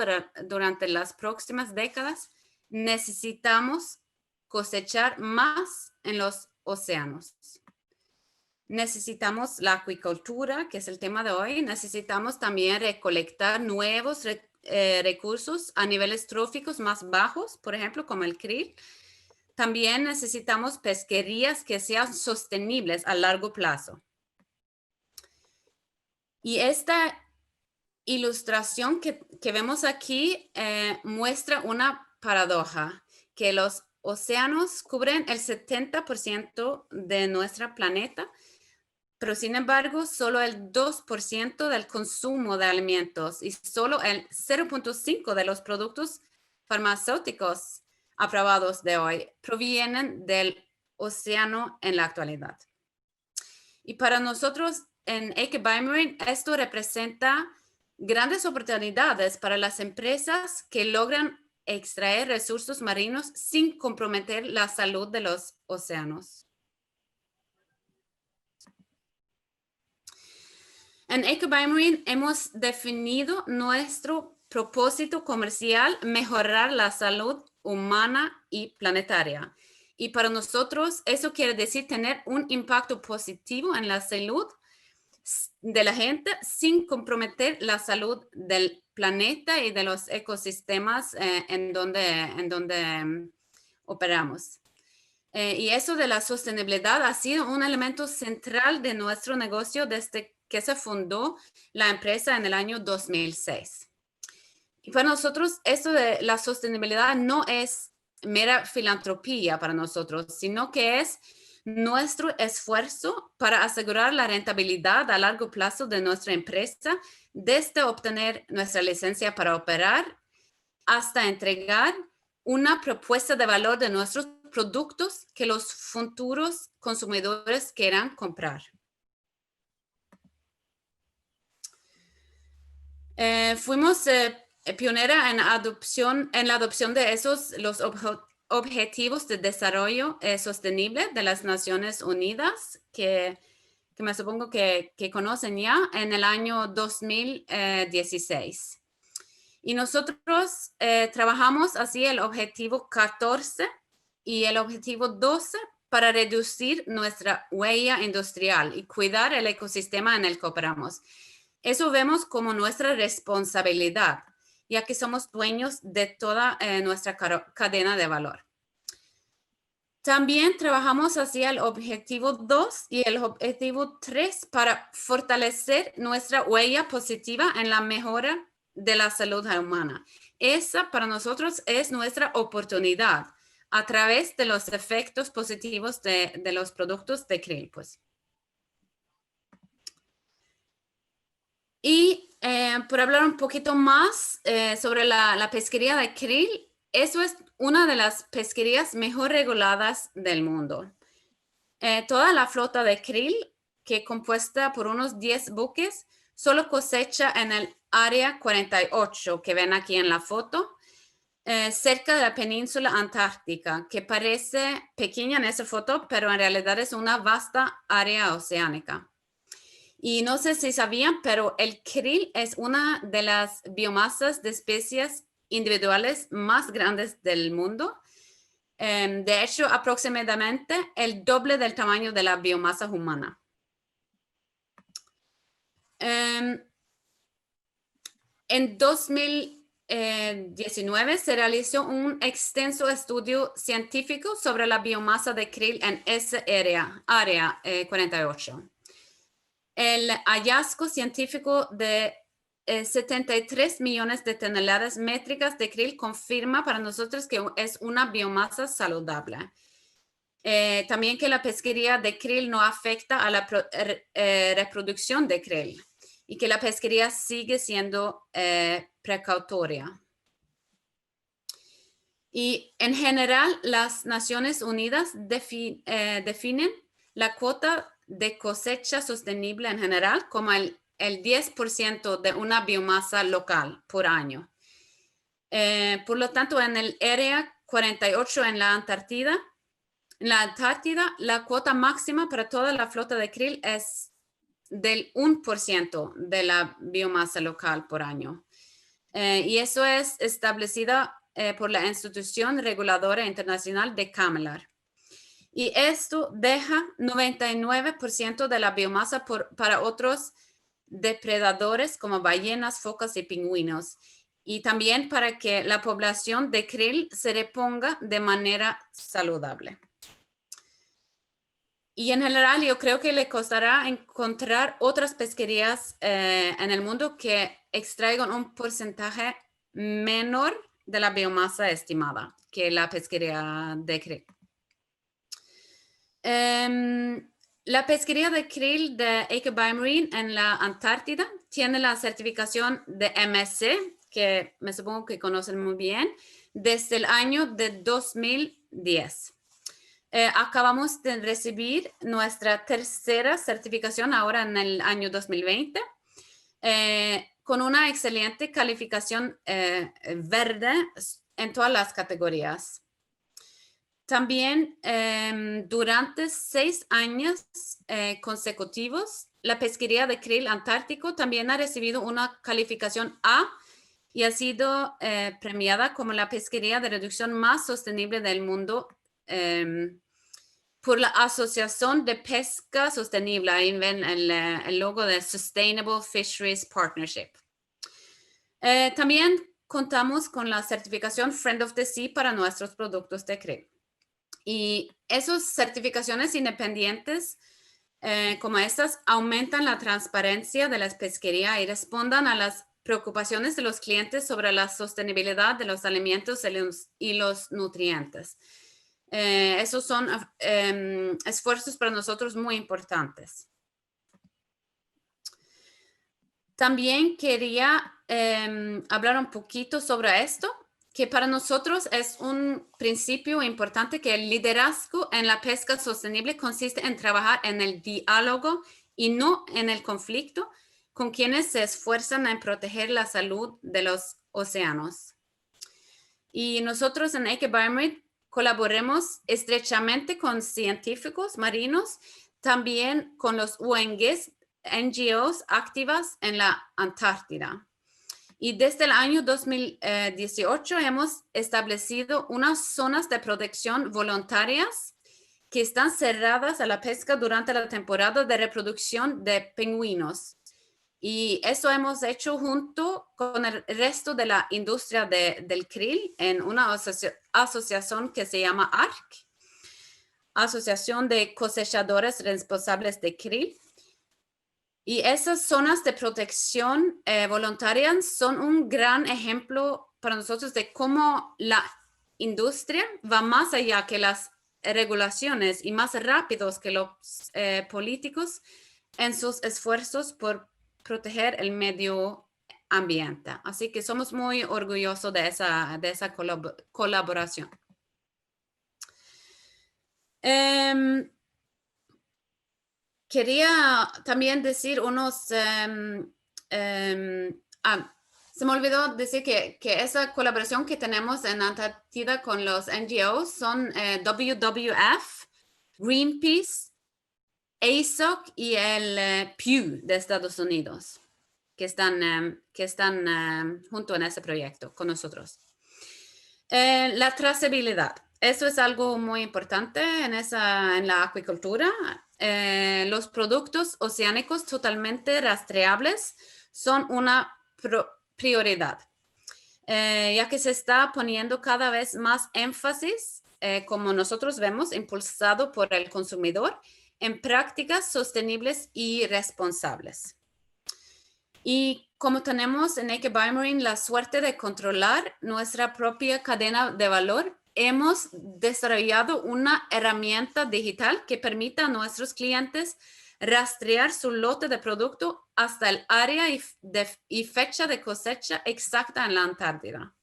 durante las próximas décadas, necesitamos cosechar más en los océanos. Necesitamos la acuicultura, que es el tema de hoy. Necesitamos también recolectar nuevos recursos a niveles tróficos más bajos, por ejemplo, como el krill. También necesitamos pesquerías que sean sostenibles a largo plazo. Y esta ilustración que vemos aquí muestra una paradoja, que los océanos cubren el 70% de nuestro planeta, pero sin embargo, solo el 2% del consumo de alimentos y solo el 0.5% de los productos farmacéuticos aprobados de hoy provienen del océano en la actualidad. Y para nosotros en Eike BioMarine, esto representa grandes oportunidades para las empresas que logran extraer recursos marinos sin comprometer la salud de los océanos. En Eike BioMarine hemos definido nuestro propósito comercial, mejorar la salud humana y planetaria. Y para nosotros eso quiere decir tener un impacto positivo en la salud de la gente sin comprometer la salud del planeta y de los ecosistemas en donde operamos. Y eso de la sostenibilidad ha sido un elemento central de nuestro negocio desde que se fundó la empresa en el año 2006. Y para nosotros, esto de la sostenibilidad no es mera filantropía para nosotros, sino que es nuestro esfuerzo para asegurar la rentabilidad a largo plazo de nuestra empresa, desde obtener nuestra licencia para operar hasta entregar una propuesta de valor de nuestros productos que los futuros consumidores quieran comprar. Fuimos pionera en la adopción de los objetivos de desarrollo sostenible de las Naciones Unidas, que me supongo que conocen ya, en el año 2016. Y nosotros trabajamos así el objetivo 14 y el objetivo 12 para reducir nuestra huella industrial y cuidar el ecosistema en el que operamos. Eso vemos como nuestra responsabilidad, ya que somos dueños de toda nuestra cadena de valor. También trabajamos hacia el objetivo 2 y el objetivo 3 para fortalecer nuestra huella positiva en la mejora de la salud humana. Esa para nosotros es nuestra oportunidad a través de los efectos positivos de los productos de krill, pues. Y por hablar un poquito más sobre la pesquería de krill, eso es una de las pesquerías mejor reguladas del mundo. Toda la flota de krill, que es compuesta por unos 10 buques, solo cosecha en el área 48 que ven aquí en la foto, cerca de la península antártica, que parece pequeña en esa foto, pero en realidad es una vasta área oceánica. Y no sé si sabían, pero el krill es una de las biomasas de especies individuales más grandes del mundo. De hecho, aproximadamente el doble del tamaño de la biomasa humana. En 2019 se realizó un extenso estudio científico sobre la biomasa de krill en esa área 48. El hallazgo científico de 73 millones de toneladas métricas de krill confirma para nosotros que es una biomasa saludable. También que la pesquería de krill no afecta a la reproducción de krill y que la pesquería sigue siendo precautoria. Y en general, las Naciones Unidas definen la cuota de cosecha sostenible en general como el 10% de una biomasa local por año. Por lo tanto, en el área 48 en la Antártida, la cuota máxima para toda la flota de krill es del 1% de la biomasa local por año. Y eso es establecida por la Institución Reguladora Internacional de CAMLR. Y esto deja 99% de la biomasa para otros depredadores como ballenas, focas y pingüinos. Y también para que la población de krill se reponga de manera saludable. Y en general yo creo que le costará encontrar otras pesquerías en el mundo que extraigan un porcentaje menor de la biomasa estimada que la pesquería de krill. La pesquería de krill de Aker BioMarine en la Antártida tiene la certificación de MSC, que me supongo que conocen muy bien, desde el año de 2010. Acabamos de recibir nuestra tercera certificación ahora en el año 2020, con una excelente calificación verde en todas las categorías. También durante 6 años consecutivos, la pesquería de krill antártico también ha recibido una calificación A y ha sido premiada como la pesquería de reducción más sostenible del mundo por la Asociación de Pesca Sostenible. Ahí ven el logo de Sustainable Fisheries Partnership. También contamos con la certificación Friend of the Sea para nuestros productos de krill. Y esas certificaciones independientes como estas aumentan la transparencia de la pesquería y respondan a las preocupaciones de los clientes sobre la sostenibilidad de los alimentos y los nutrientes. Esos son esfuerzos para nosotros muy importantes. También quería hablar un poquito sobre esto, que para nosotros es un principio importante que el liderazgo en la pesca sostenible consiste en trabajar en el diálogo y no en el conflicto con quienes se esfuerzan en proteger la salud de los océanos. Y nosotros en Aker BioMarine colaboremos estrechamente con científicos marinos, también con los ONGs activas en la Antártida. Y desde el año 2018 hemos establecido unas zonas de protección voluntarias que están cerradas a la pesca durante la temporada de reproducción de pingüinos. Y eso hemos hecho junto con el resto de la industria del krill en una asociación que se llama ARC, Asociación de Cosechadores Responsables de Krill. Y esas zonas de protección voluntaria son un gran ejemplo para nosotros de cómo la industria va más allá que las regulaciones y más rápidos que los políticos en sus esfuerzos por proteger el medio ambiente. Así que somos muy orgullosos de esa colaboración. Quería también decir se me olvidó decir que esa colaboración que tenemos en Antártida con los NGOs son WWF, Greenpeace, ASOC y el Pew de Estados Unidos, que están junto en ese proyecto con nosotros. La trazabilidad. Eso es algo muy importante en la acuicultura. Los productos oceánicos totalmente rastreables son una prioridad, ya que se está poniendo cada vez más énfasis, como nosotros vemos, impulsado por el consumidor, en prácticas sostenibles y responsables. Y como tenemos en Naked Biomarine la suerte de controlar nuestra propia cadena de valor, hemos desarrollado una herramienta digital que permita a nuestros clientes rastrear su lote de producto hasta el área y fecha de cosecha exacta en la Antártida.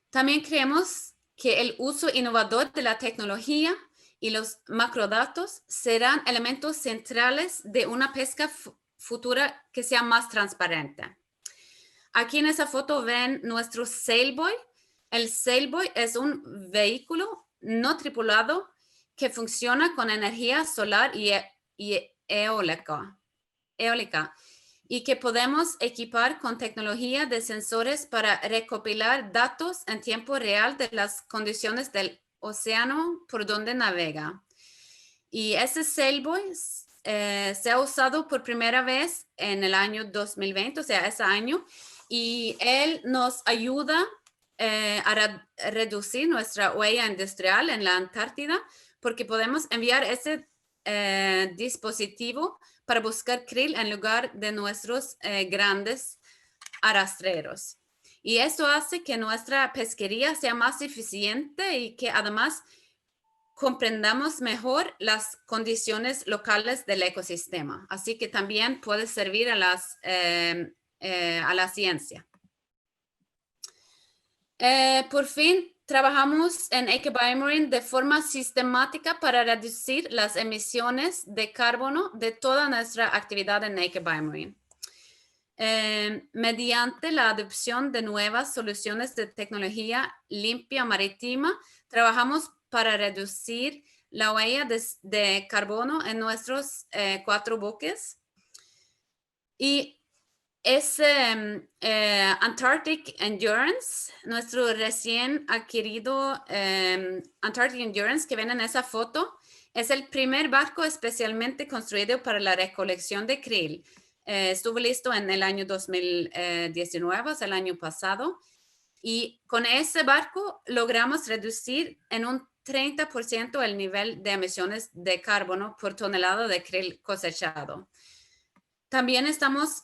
También creemos que el uso innovador de la tecnología y los macrodatos serán elementos centrales de una pesca futura que sea más transparente. Aquí en esa foto ven nuestro Sailboy. El Sailboy es un vehículo no tripulado que funciona con energía solar y eólica y que podemos equipar con tecnología de sensores para recopilar datos en tiempo real de las condiciones del océano por donde navega. Y ese Sailboy se ha usado por primera vez en el año 2020, o sea, ese año, y él nos ayuda a reducir nuestra huella industrial en la Antártida porque podemos enviar ese dispositivo para buscar krill en lugar de nuestros grandes arrastreros. Y eso hace que nuestra pesquería sea más eficiente y que además comprendamos mejor las condiciones locales del ecosistema. Así que también puede servir a la ciencia. Por fin, trabajamos en Naked Biomarine de forma sistemática para reducir las emisiones de carbono de toda nuestra actividad en Naked Biomarine. Mediante la adopción de nuevas soluciones de tecnología limpia marítima, trabajamos para reducir la huella de carbono en nuestros 4 buques. Y ese Antarctic Endurance, nuestro recién adquirido Antarctic Endurance que ven en esa foto, es el primer barco especialmente construido para la recolección de krill. Estuvo listo en el año 2019, o sea, el año pasado, y con ese barco logramos reducir en un 30% el nivel de emisiones de carbono por tonelada de krill cosechado. También estamos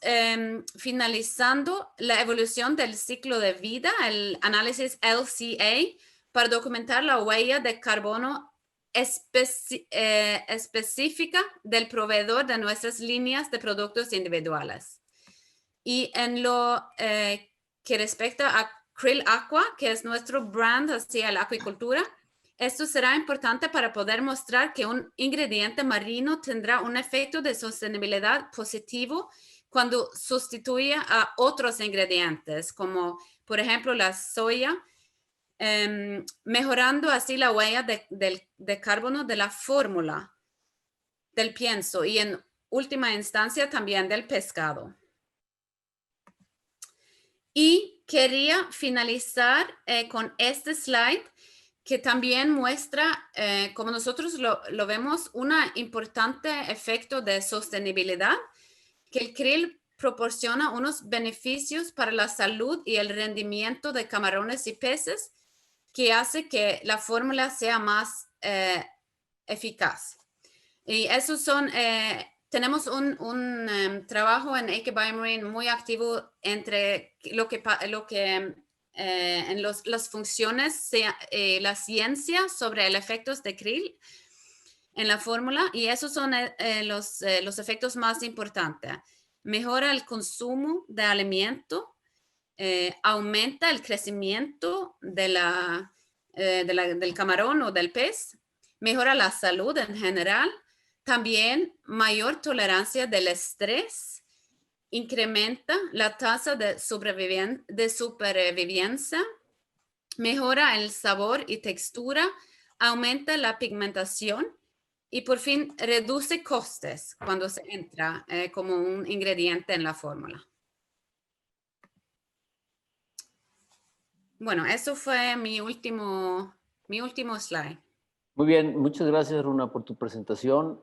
finalizando la evolución del ciclo de vida, el análisis LCA, para documentar la huella de carbono específica del proveedor de nuestras líneas de productos individuales. Y en lo que respecta a Krill Aqua, que es nuestro brand hacia la acuicultura, esto será importante para poder mostrar que un ingrediente marino tendrá un efecto de sostenibilidad positivo cuando sustituya a otros ingredientes, como por ejemplo la soya, mejorando así la huella de carbono de la fórmula del pienso y en última instancia también del pescado. Y quería finalizar con este slide que también muestra, como nosotros lo vemos, un importante efecto de sostenibilidad, que el krill proporciona unos beneficios para la salud y el rendimiento de camarones y peces que hace que la fórmula sea más eficaz. Y esos son, tenemos un trabajo en AK BioMarine muy activo entre lo que en las funciones, la ciencia sobre el efectos de krill en la fórmula, y esos son los efectos más importantes. Mejora el consumo de alimento, aumenta el crecimiento del camarón o del pez, mejora la salud en general, también mayor tolerancia del estrés, incrementa la tasa de supervivencia, mejora el sabor y textura, aumenta la pigmentación y por fin reduce costes cuando se entra como un ingrediente en la fórmula. Bueno, eso fue mi último slide. Muy bien, muchas gracias, Runa, por tu presentación,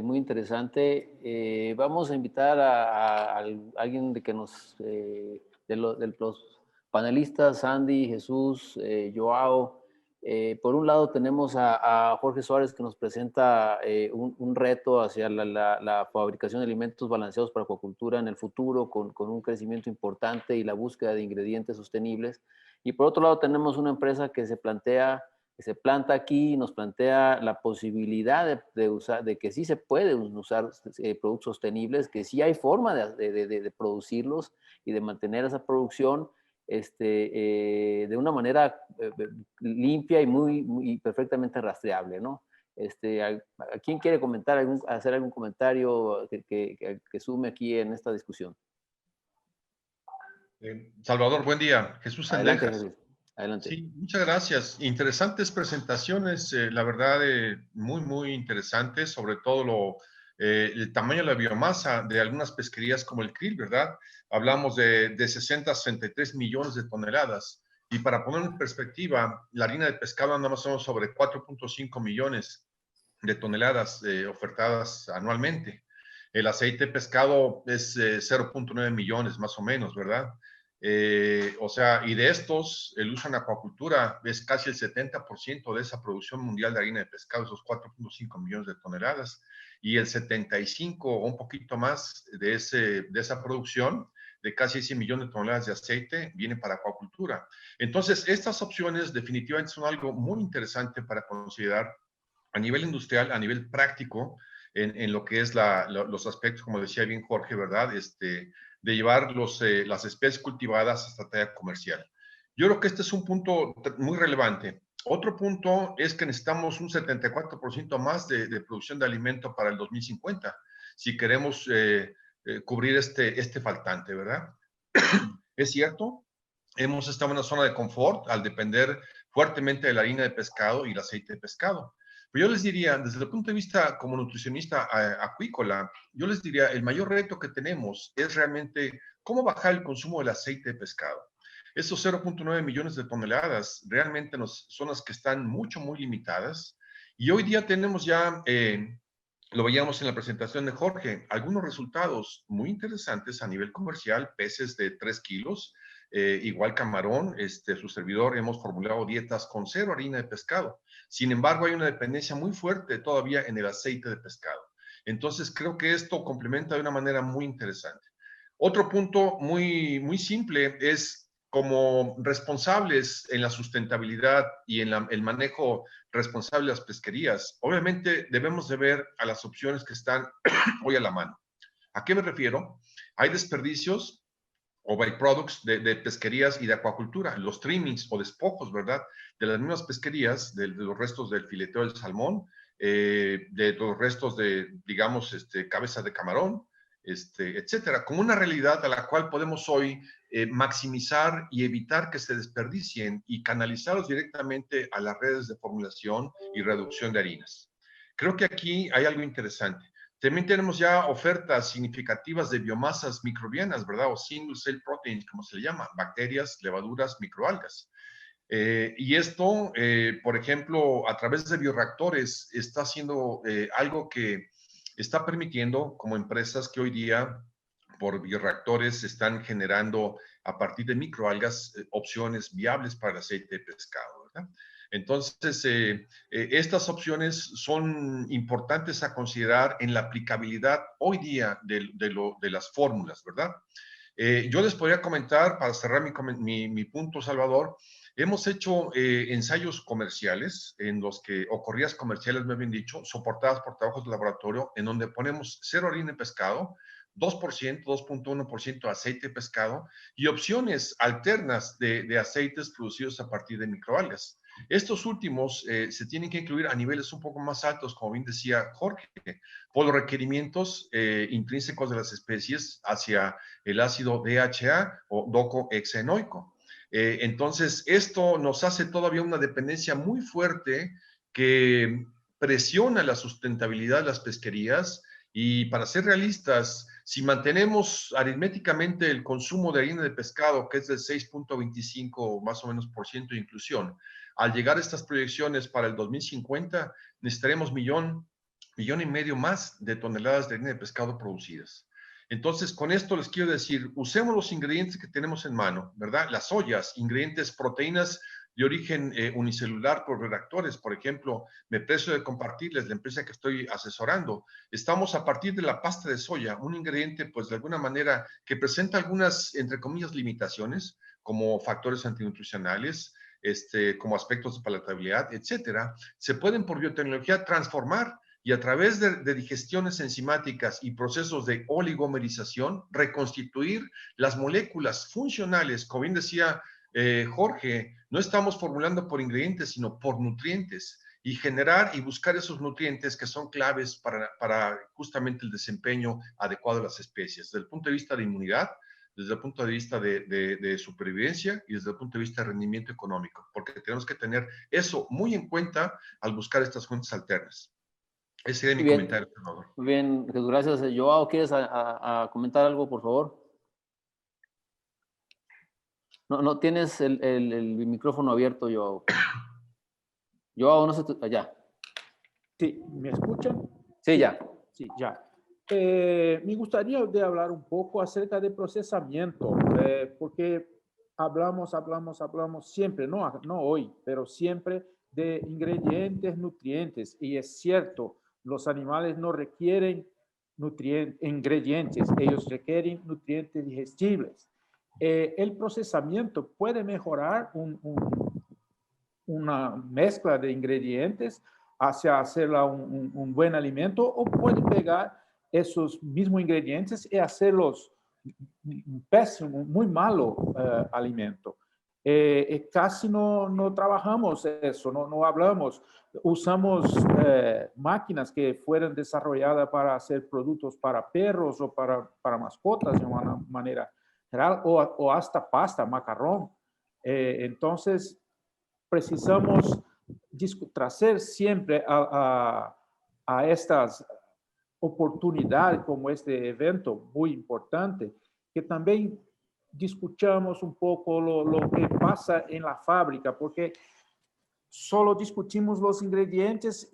muy interesante. Vamos a invitar a alguien de que de los panelistas, Andy, Jesús, Joao. Por un lado tenemos a Jorge Suárez, que nos presenta un reto hacia la fabricación de alimentos balanceados para acuacultura en el futuro, con un crecimiento importante y la búsqueda de ingredientes sostenibles. Y por otro lado tenemos una empresa que se planta aquí y nos plantea la posibilidad de que sí se puede usar productos sostenibles, que sí hay forma de producirlos y de mantener esa producción de una manera limpia y muy perfectamente rastreable, ¿no? ¿A quién quiere hacer algún comentario que sume aquí en esta discusión? Salvador, buen día. Jesús Adelante, Sendejas. Jesús. Adelante. Sí, muchas gracias. Interesantes presentaciones, la verdad, muy interesantes, sobre todo el tamaño de la biomasa de algunas pesquerías como el krill, ¿verdad? Hablamos de 60 a 63 millones de toneladas. Y para poner en perspectiva, la harina de pescado anda más o menos sobre 4.5 millones de toneladas ofertadas anualmente. El aceite de pescado es 0.9 millones más o menos, ¿verdad? O sea, y de estos, el uso en acuacultura es casi el 70% de esa producción mundial de harina de pescado, esos 4.5 millones de toneladas, y el 75 o un poquito más de esa producción, de casi 100 millones de toneladas de aceite, viene para acuacultura. Entonces, estas opciones definitivamente son algo muy interesante para considerar a nivel industrial, a nivel práctico, en lo que es los aspectos, como decía bien Jorge, ¿verdad? De llevar las especies cultivadas hasta talla comercial. Yo creo que este es un punto muy relevante. Otro punto es que necesitamos un 74% más de producción de alimento para el 2050, si queremos cubrir este faltante, ¿verdad? Es cierto, hemos estado en una zona de confort al depender fuertemente de la harina de pescado y el aceite de pescado. Pero yo les diría, desde el punto de vista como nutricionista acuícola, yo les diría, el mayor reto que tenemos es realmente cómo bajar el consumo del aceite de pescado. Esos 0.9 millones de toneladas realmente son las que están muy limitadas. Y hoy día tenemos ya, lo veíamos en la presentación de Jorge, algunos resultados muy interesantes a nivel comercial, peces de 3 kilos, igual camarón, su servidor, hemos formulado dietas con 0 harina de pescado. Sin embargo, hay una dependencia muy fuerte todavía en el aceite de pescado. Entonces, creo que esto complementa de una manera muy interesante. Otro punto muy simple es como responsables en la sustentabilidad y en el manejo responsable de las pesquerías, obviamente debemos de ver a las opciones que están hoy a la mano. ¿A qué me refiero? Hay desperdicios o byproducts de pesquerías y de acuacultura, los trimmings o despojos, ¿verdad? De las mismas pesquerías, de los restos del fileteo del salmón, de los restos de, digamos, cabeza de camarón, etcétera, como una realidad a la cual podemos hoy maximizar y evitar que se desperdicien y canalizarlos directamente a las redes de formulación y reducción de harinas. Creo que aquí hay algo interesante. También tenemos ya ofertas significativas de biomasas microbianas, ¿verdad? O single cell proteins, como se le llama, bacterias, levaduras, microalgas. Y esto, por ejemplo, a través de bioreactores, está haciendo algo que está permitiendo, como empresas que hoy día, por bioreactores, están generando a partir de microalgas opciones viables para el aceite de pescado, ¿verdad? Entonces, estas opciones son importantes a considerar en la aplicabilidad hoy día de las fórmulas, ¿verdad? Yo les podría comentar, para cerrar mi punto, Salvador, hemos hecho ensayos comerciales, o corridas comerciales, me bien dicho, soportadas por trabajos de laboratorio, en donde ponemos 0 harina de pescado, 2%, 2.1% de aceite de pescado y opciones alternas de aceites producidos a partir de microalgas. Estos últimos se tienen que incluir a niveles un poco más altos, como bien decía Jorge, por los requerimientos intrínsecos de las especies hacia el ácido DHA o docohexaenoico. Entonces, esto nos hace todavía una dependencia muy fuerte que presiona la sustentabilidad de las pesquerías y, para ser realistas, si mantenemos aritméticamente el consumo de harina de pescado, que es del 6.25 más o menos por ciento de inclusión, al llegar a estas proyecciones para el 2050, necesitaremos millón y medio más de toneladas de harina de pescado producidas. Entonces, con esto les quiero decir, usemos los ingredientes que tenemos en mano, ¿verdad? Las soyas, ingredientes, proteínas de origen unicelular por reactores. Por ejemplo, me precio de compartirles la empresa que estoy asesorando. Estamos a partir de la pasta de soya, un ingrediente, pues, de alguna manera que presenta algunas, entre comillas, limitaciones, como factores antinutricionales, como aspectos de palatabilidad, etcétera. Se pueden, por biotecnología, transformar y, a través de digestiones enzimáticas y procesos de oligomerización, reconstituir las moléculas funcionales. Como bien decía Jorge, no estamos formulando por ingredientes, sino por nutrientes, y generar y buscar esos nutrientes que son claves para justamente el desempeño adecuado de las especies, desde el punto de vista de inmunidad, desde el punto de vista de supervivencia y desde el punto de vista de rendimiento económico, porque tenemos que tener eso muy en cuenta al buscar estas fuentes alternas. Ese sería mi comentario, Salvador. Muy bien, Jesús, gracias. Joao, ¿quieres comentar algo, por favor? No tienes el micrófono abierto, Joao. Joao, no sé, allá. Sí, ¿me escuchan? Sí, ya. Sí, ya. Me gustaría de hablar un poco acerca del procesamiento, porque hablamos siempre, no hoy, pero siempre de ingredientes, nutrientes, y es cierto, los animales no requieren ingredientes, ellos requieren nutrientes digestibles. El procesamiento puede mejorar una mezcla de ingredientes hacia hacerla un buen alimento, o puede pegar esos mismos ingredientes y hacerlos un pésimo, muy malo alimento. Casi no trabajamos eso, no hablamos. Usamos máquinas que fueron desarrolladas para hacer productos para perros o para mascotas de una manera general, o hasta pasta, macarrón. Entonces, precisamos trazer siempre a estas oportunidades como este evento muy importante, que también discutamos un poco lo que pasa en la fábrica, porque solo discutimos los ingredientes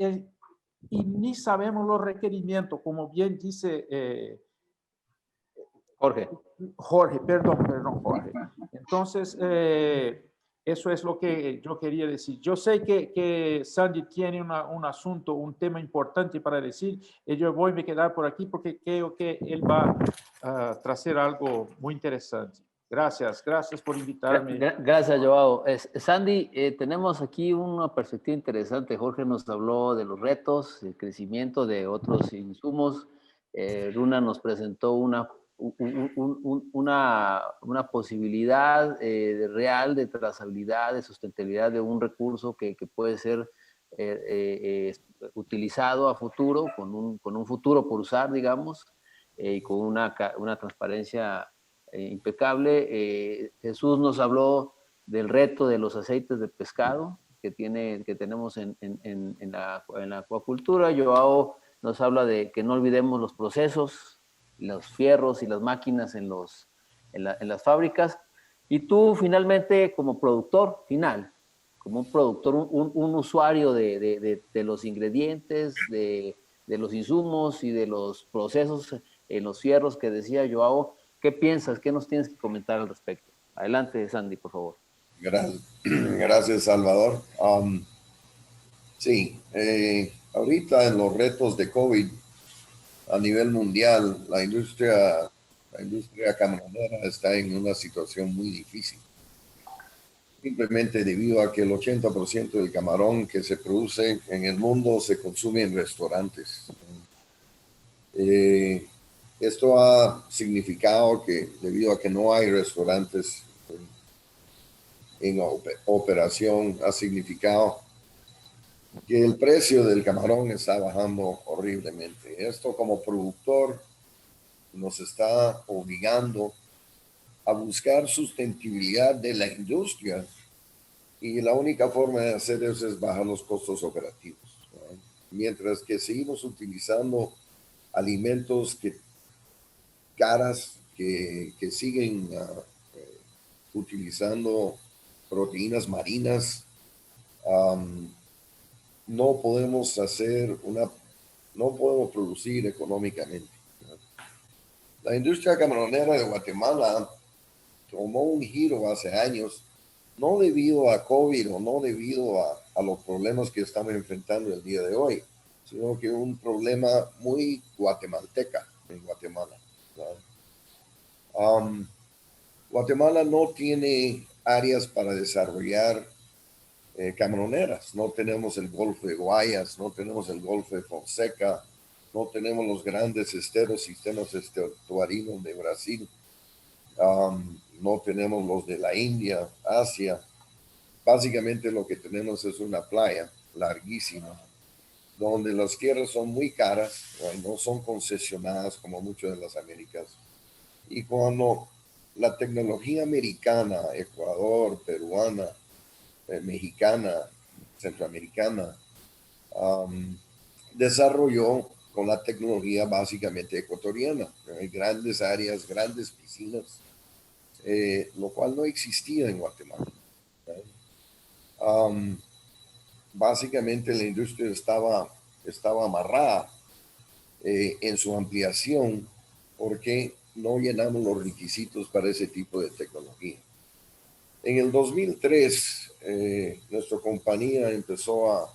y ni sabemos los requerimientos, como bien dice Jorge, perdón, Jorge. Entonces, eso es lo que yo quería decir. Yo sé que Sandy tiene un asunto, un tema importante para decir, y yo voy a quedar por aquí porque creo que él va a traer algo muy interesante. Gracias por invitarme. Gracias, Joao. Sandy, tenemos aquí una perspectiva interesante. Jorge nos habló de los retos, el crecimiento de otros insumos. Runa nos presentó una posibilidad real de trazabilidad, de sustentabilidad de un recurso que puede ser utilizado a futuro, con un futuro por usar, digamos, y con una transparencia impecable. Jesús nos habló del reto de los aceites de pescado, que tenemos en la acuacultura. Joao nos habla de que no olvidemos los procesos, los fierros y las máquinas en las fábricas. Y tú finalmente como productor final, como un productor, un usuario de los ingredientes, de los insumos y de los procesos en los fierros que decía Joao, ¿qué piensas? ¿Qué nos tienes que comentar al respecto? Adelante, Sandy, por favor. Gracias, Salvador. Sí, ahorita en los retos de COVID a nivel mundial, la industria camaronera está en una situación muy difícil. Simplemente debido a que el 80% del camarón que se produce en el mundo se consume en restaurantes. Esto ha significado que debido a que no hay restaurantes en operación, ha significado que el precio del camarón está bajando horriblemente. Esto como productor nos está obligando a buscar sustentabilidad de la industria y la única forma de hacer eso es bajar los costos operativos, ¿no? Mientras que seguimos utilizando alimentos caras que siguen utilizando proteínas marinas, no podemos no podemos producir económicamente. La industria camaronera de Guatemala tomó un giro hace años, no debido a COVID o no debido a los problemas que estamos enfrentando el día de hoy, sino que un problema muy guatemalteca en Guatemala, ¿no? Guatemala no tiene áreas para desarrollar camaroneras. No tenemos el Golfo de Guayas, no tenemos el Golfo de Fonseca, no tenemos los grandes sistemas estuarinos de Brasil, no tenemos los de la India, Asia. Básicamente lo que tenemos es una playa larguísima, donde las tierras son muy caras, no son concesionadas como muchas de las Américas. Y cuando la tecnología americana, Ecuador, peruana, mexicana, centroamericana, desarrolló con la tecnología básicamente ecuatoriana. Hay grandes áreas, grandes piscinas, lo cual no existía en Guatemala. Básicamente la industria estaba amarrada en su ampliación porque no llenamos los requisitos para ese tipo de tecnología. En el 2003, nuestra compañía empezó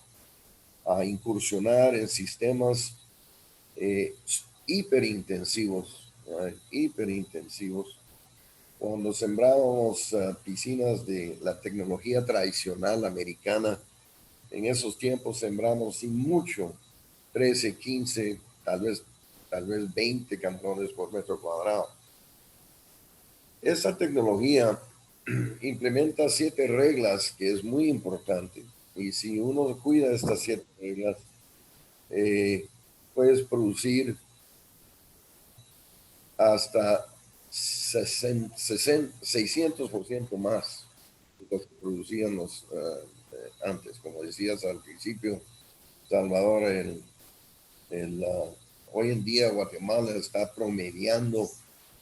a incursionar en sistemas hiperintensivos, cuando sembrábamos piscinas de la tecnología tradicional americana. En esos tiempos sembramos sin mucho 13, 15, tal vez 20 camarones por metro cuadrado. Esta tecnología implementa 7 reglas que es muy importante, y si uno cuida estas 7 reglas, puedes producir hasta 600% más de lo que producían antes. Como decías al principio, Salvador, hoy en día Guatemala está promediando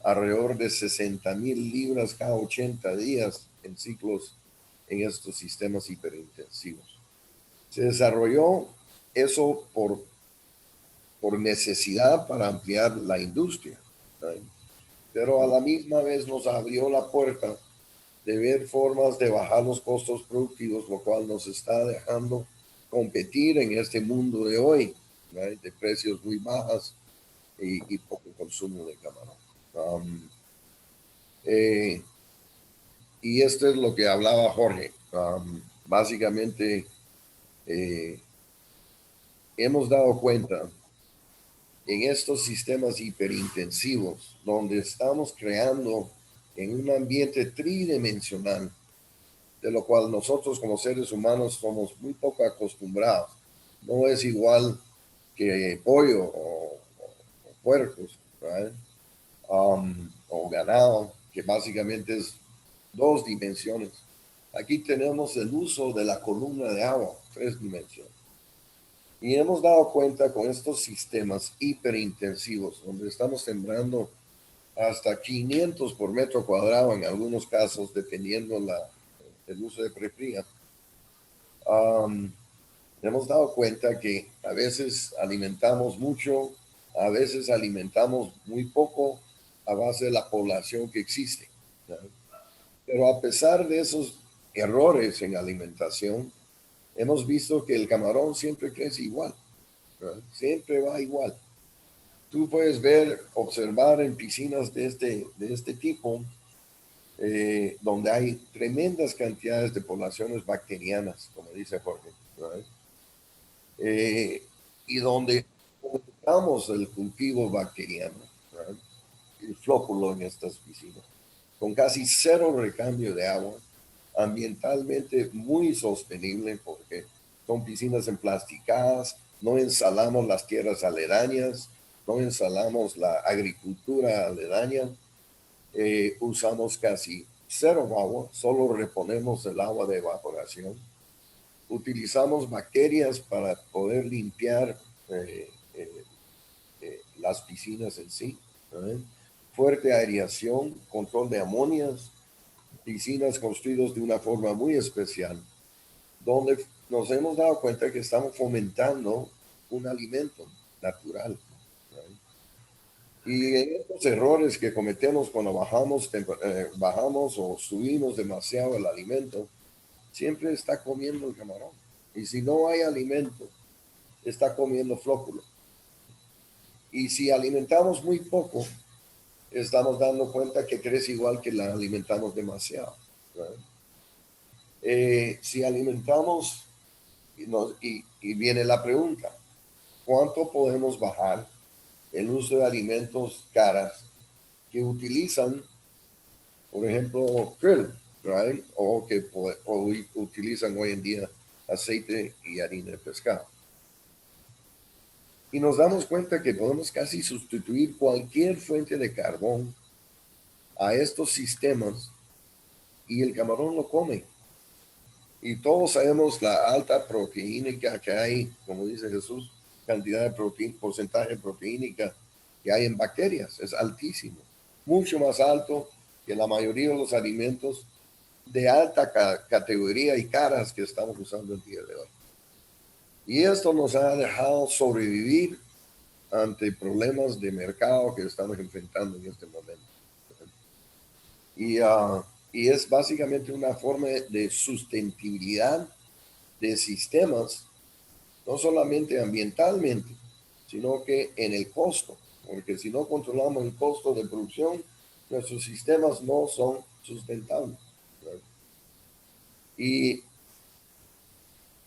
alrededor de 60,000 libras cada 80 días en ciclos en estos sistemas hiperintensivos. Se desarrolló eso por necesidad para ampliar la industria, ¿no? Pero a la misma vez nos abrió la puerta de ver formas de bajar los costos productivos, lo cual nos está dejando competir en este mundo de hoy, ¿no? De precios muy bajos y poco consumo de camarón. Y esto es lo que hablaba Jorge. Básicamente, hemos dado cuenta en estos sistemas hiperintensivos, donde estamos creando en un ambiente tridimensional, de lo cual nosotros como seres humanos somos muy poco acostumbrados. No es igual que pollo o puercos, ¿right? O ganado, que básicamente es 2 dimensiones. aquí tenemos el uso de la columna de agua, 3 dimensiones. Y hemos dado cuenta con estos sistemas hiperintensivos, donde estamos sembrando hasta 500 por metro cuadrado en algunos casos, dependiendo el uso de prefría. Hemos dado cuenta que a veces alimentamos mucho, a veces alimentamos muy poco a base de la población que existe, ¿no? Pero a pesar de esos errores en alimentación, hemos visto que el camarón siempre crece igual, ¿no? Siempre va igual. Tú puedes ver, observar en piscinas de este tipo, donde hay tremendas cantidades de poblaciones bacterianas, como dice Jorge, ¿no? Y donde aumentamos el cultivo bacteriano, ¿no? El flóculo en estas piscinas, con casi 0 recambio de agua, ambientalmente muy sostenible, porque son piscinas emplasticadas, no ensalamos las tierras aledañas, no ensalamos la agricultura aledaña, usamos casi 0 agua, solo reponemos el agua de evaporación, utilizamos bacterias para poder limpiar las piscinas en sí, ¿no? Fuerte aireación, control de amonias, piscinas construidas de una forma muy especial, donde nos hemos dado cuenta que estamos fomentando un alimento natural, ¿no? Y en estos errores que cometemos cuando bajamos o subimos demasiado el alimento, siempre está comiendo el camarón. Y si no hay alimento, está comiendo flóculo. Y si alimentamos muy poco, estamos dando cuenta que crece igual que la alimentamos demasiado, ¿no? Si alimentamos, y viene la pregunta, ¿cuánto podemos bajar el uso de alimentos caras que utilizan, por ejemplo, krill, right? O utilizan hoy en día aceite y harina de pescado? Y nos damos cuenta que podemos casi sustituir cualquier fuente de carbón a estos sistemas y el camarón lo come. Y todos sabemos la alta proteínica que hay, como dice Jesús, cantidad de proteína, porcentaje proteínica que hay en bacterias, es altísimo, mucho más alto que la mayoría de los alimentos de alta categoría y caras que estamos usando el día de hoy. Y esto nos ha dejado sobrevivir ante problemas de mercado que estamos enfrentando en este momento. Y es básicamente una forma de sustentabilidad de sistemas, no solamente ambientalmente, sino que en el costo, porque si no controlamos el costo de producción, nuestros sistemas no son sustentables, ¿verdad? Y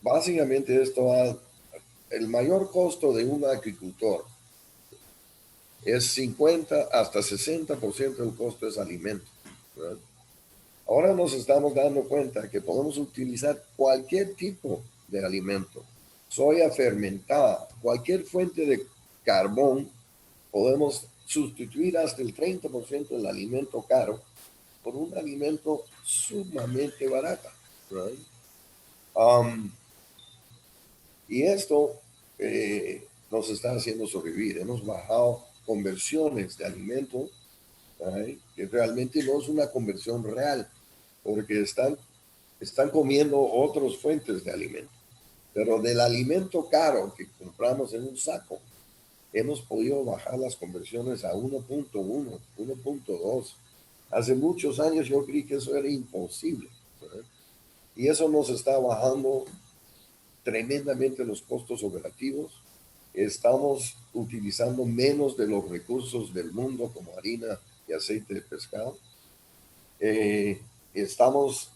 básicamente el mayor costo de un agricultor es 50 hasta 60% del costo es alimento, ¿verdad? Ahora nos estamos dando cuenta que podemos utilizar cualquier tipo de alimento, soya fermentada, cualquier fuente de carbón, podemos sustituir hasta el 30% del alimento caro por un alimento sumamente barato, ¿right? Y esto nos está haciendo sobrevivir. Hemos bajado conversiones de alimentos, ¿right? Que realmente no es una conversión real, porque están comiendo otras fuentes de alimento. Pero del alimento caro que compramos en un saco, hemos podido bajar las conversiones a 1.1, 1.2. Hace muchos años yo creí que eso era imposible, ¿verdad? Y eso nos está bajando tremendamente los costos operativos. Estamos utilizando menos de los recursos del mundo como harina y aceite de pescado. Estamos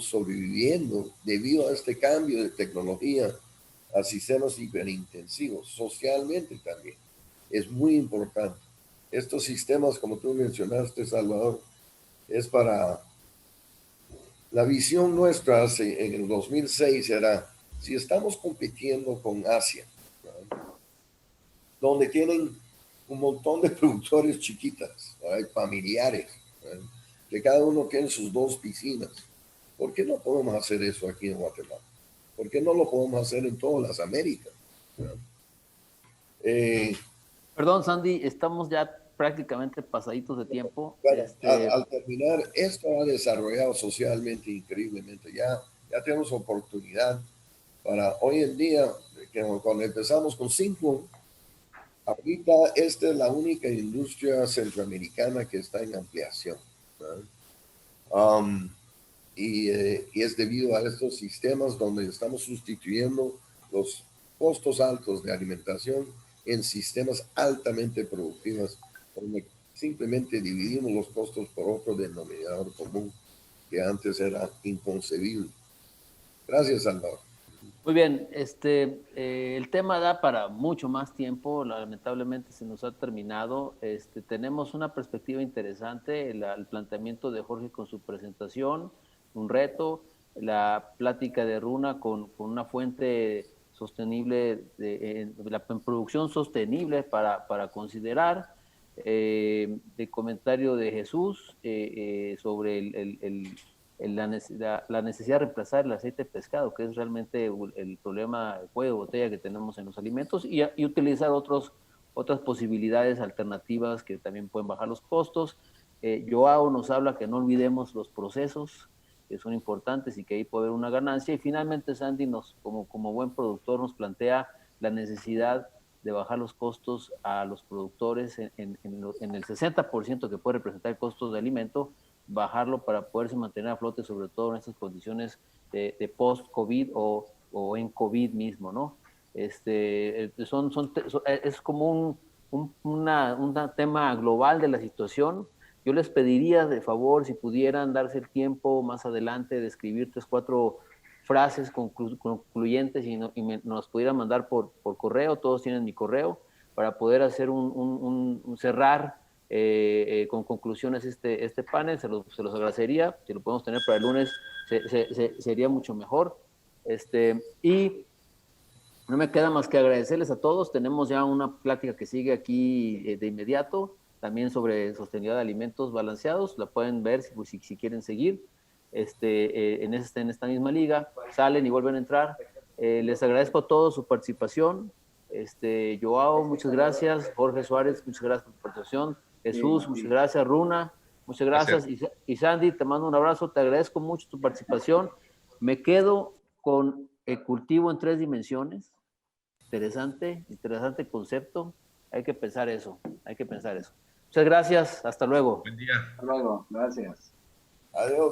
sobreviviendo debido a este cambio de tecnología a sistemas hiperintensivos, socialmente también. Es muy importante. Estos sistemas, como tú mencionaste, Salvador, es para la visión nuestra en el 2006 era, si estamos compitiendo con Asia, ¿no? Donde tienen un montón de productores chiquitas, ¿no? Familiares, ¿no? Que cada uno tiene sus 2 piscinas, ¿Por qué no podemos hacer eso aquí en Guatemala? ¿Por qué no lo podemos hacer en todas las Américas? Perdón, Sandy, estamos ya prácticamente pasaditos de tiempo. Bueno, al terminar, esto ha desarrollado socialmente increíblemente. Ya tenemos oportunidad para hoy en día, que cuando empezamos con 5, ahorita esta es la única industria centroamericana que está en ampliación, ¿no? Y es debido a estos sistemas donde estamos sustituyendo los costos altos de alimentación en sistemas altamente productivos, donde simplemente dividimos los costos por otro denominador común que antes era inconcebible. Gracias, Salvador. Muy bien, el tema da para mucho más tiempo, lamentablemente se nos ha terminado. Tenemos una perspectiva interesante, el planteamiento de Jorge con su presentación, un reto, la plática de Runa con una fuente sostenible, la producción sostenible para considerar, de comentario de Jesús sobre la necesidad de reemplazar el aceite de pescado, que es realmente el problema de cuello de botella que tenemos en los alimentos, y utilizar otras posibilidades alternativas que también pueden bajar los costos. Joao nos habla que no olvidemos los procesos, que son importantes y que ahí puede haber una ganancia. Y finalmente Sandy, como buen productor, nos plantea la necesidad de bajar los costos a los productores en el 60% que puede representar el costo de alimento, bajarlo para poderse mantener a flote, sobre todo en estas condiciones de post-COVID o en COVID mismo, ¿no? Es como un tema global de la situación. Yo les pediría de favor, si pudieran darse el tiempo más adelante de escribir 3, 4 frases concluyentes y nos pudieran mandar por correo, todos tienen mi correo, para poder hacer cerrar con conclusiones este panel. Se los agradecería, si lo podemos tener para el lunes sería mucho mejor. Y no me queda más que agradecerles a todos. Tenemos ya una plática que sigue aquí de inmediato, también sobre sostenibilidad de alimentos balanceados. La pueden ver si quieren seguir en esta misma liga. Salen y vuelven a entrar. Les agradezco a todos su participación. Joao, muchas gracias. Jorge Suárez, muchas gracias por su participación. Jesús, muchas gracias. Runa, muchas gracias. Y Sandy, te mando un abrazo. Te agradezco mucho tu participación. Me quedo con el cultivo en 3 dimensiones. Interesante concepto. Hay que pensar eso. Muchas gracias. Hasta luego. Buen día. Hasta luego. Gracias. Adiós.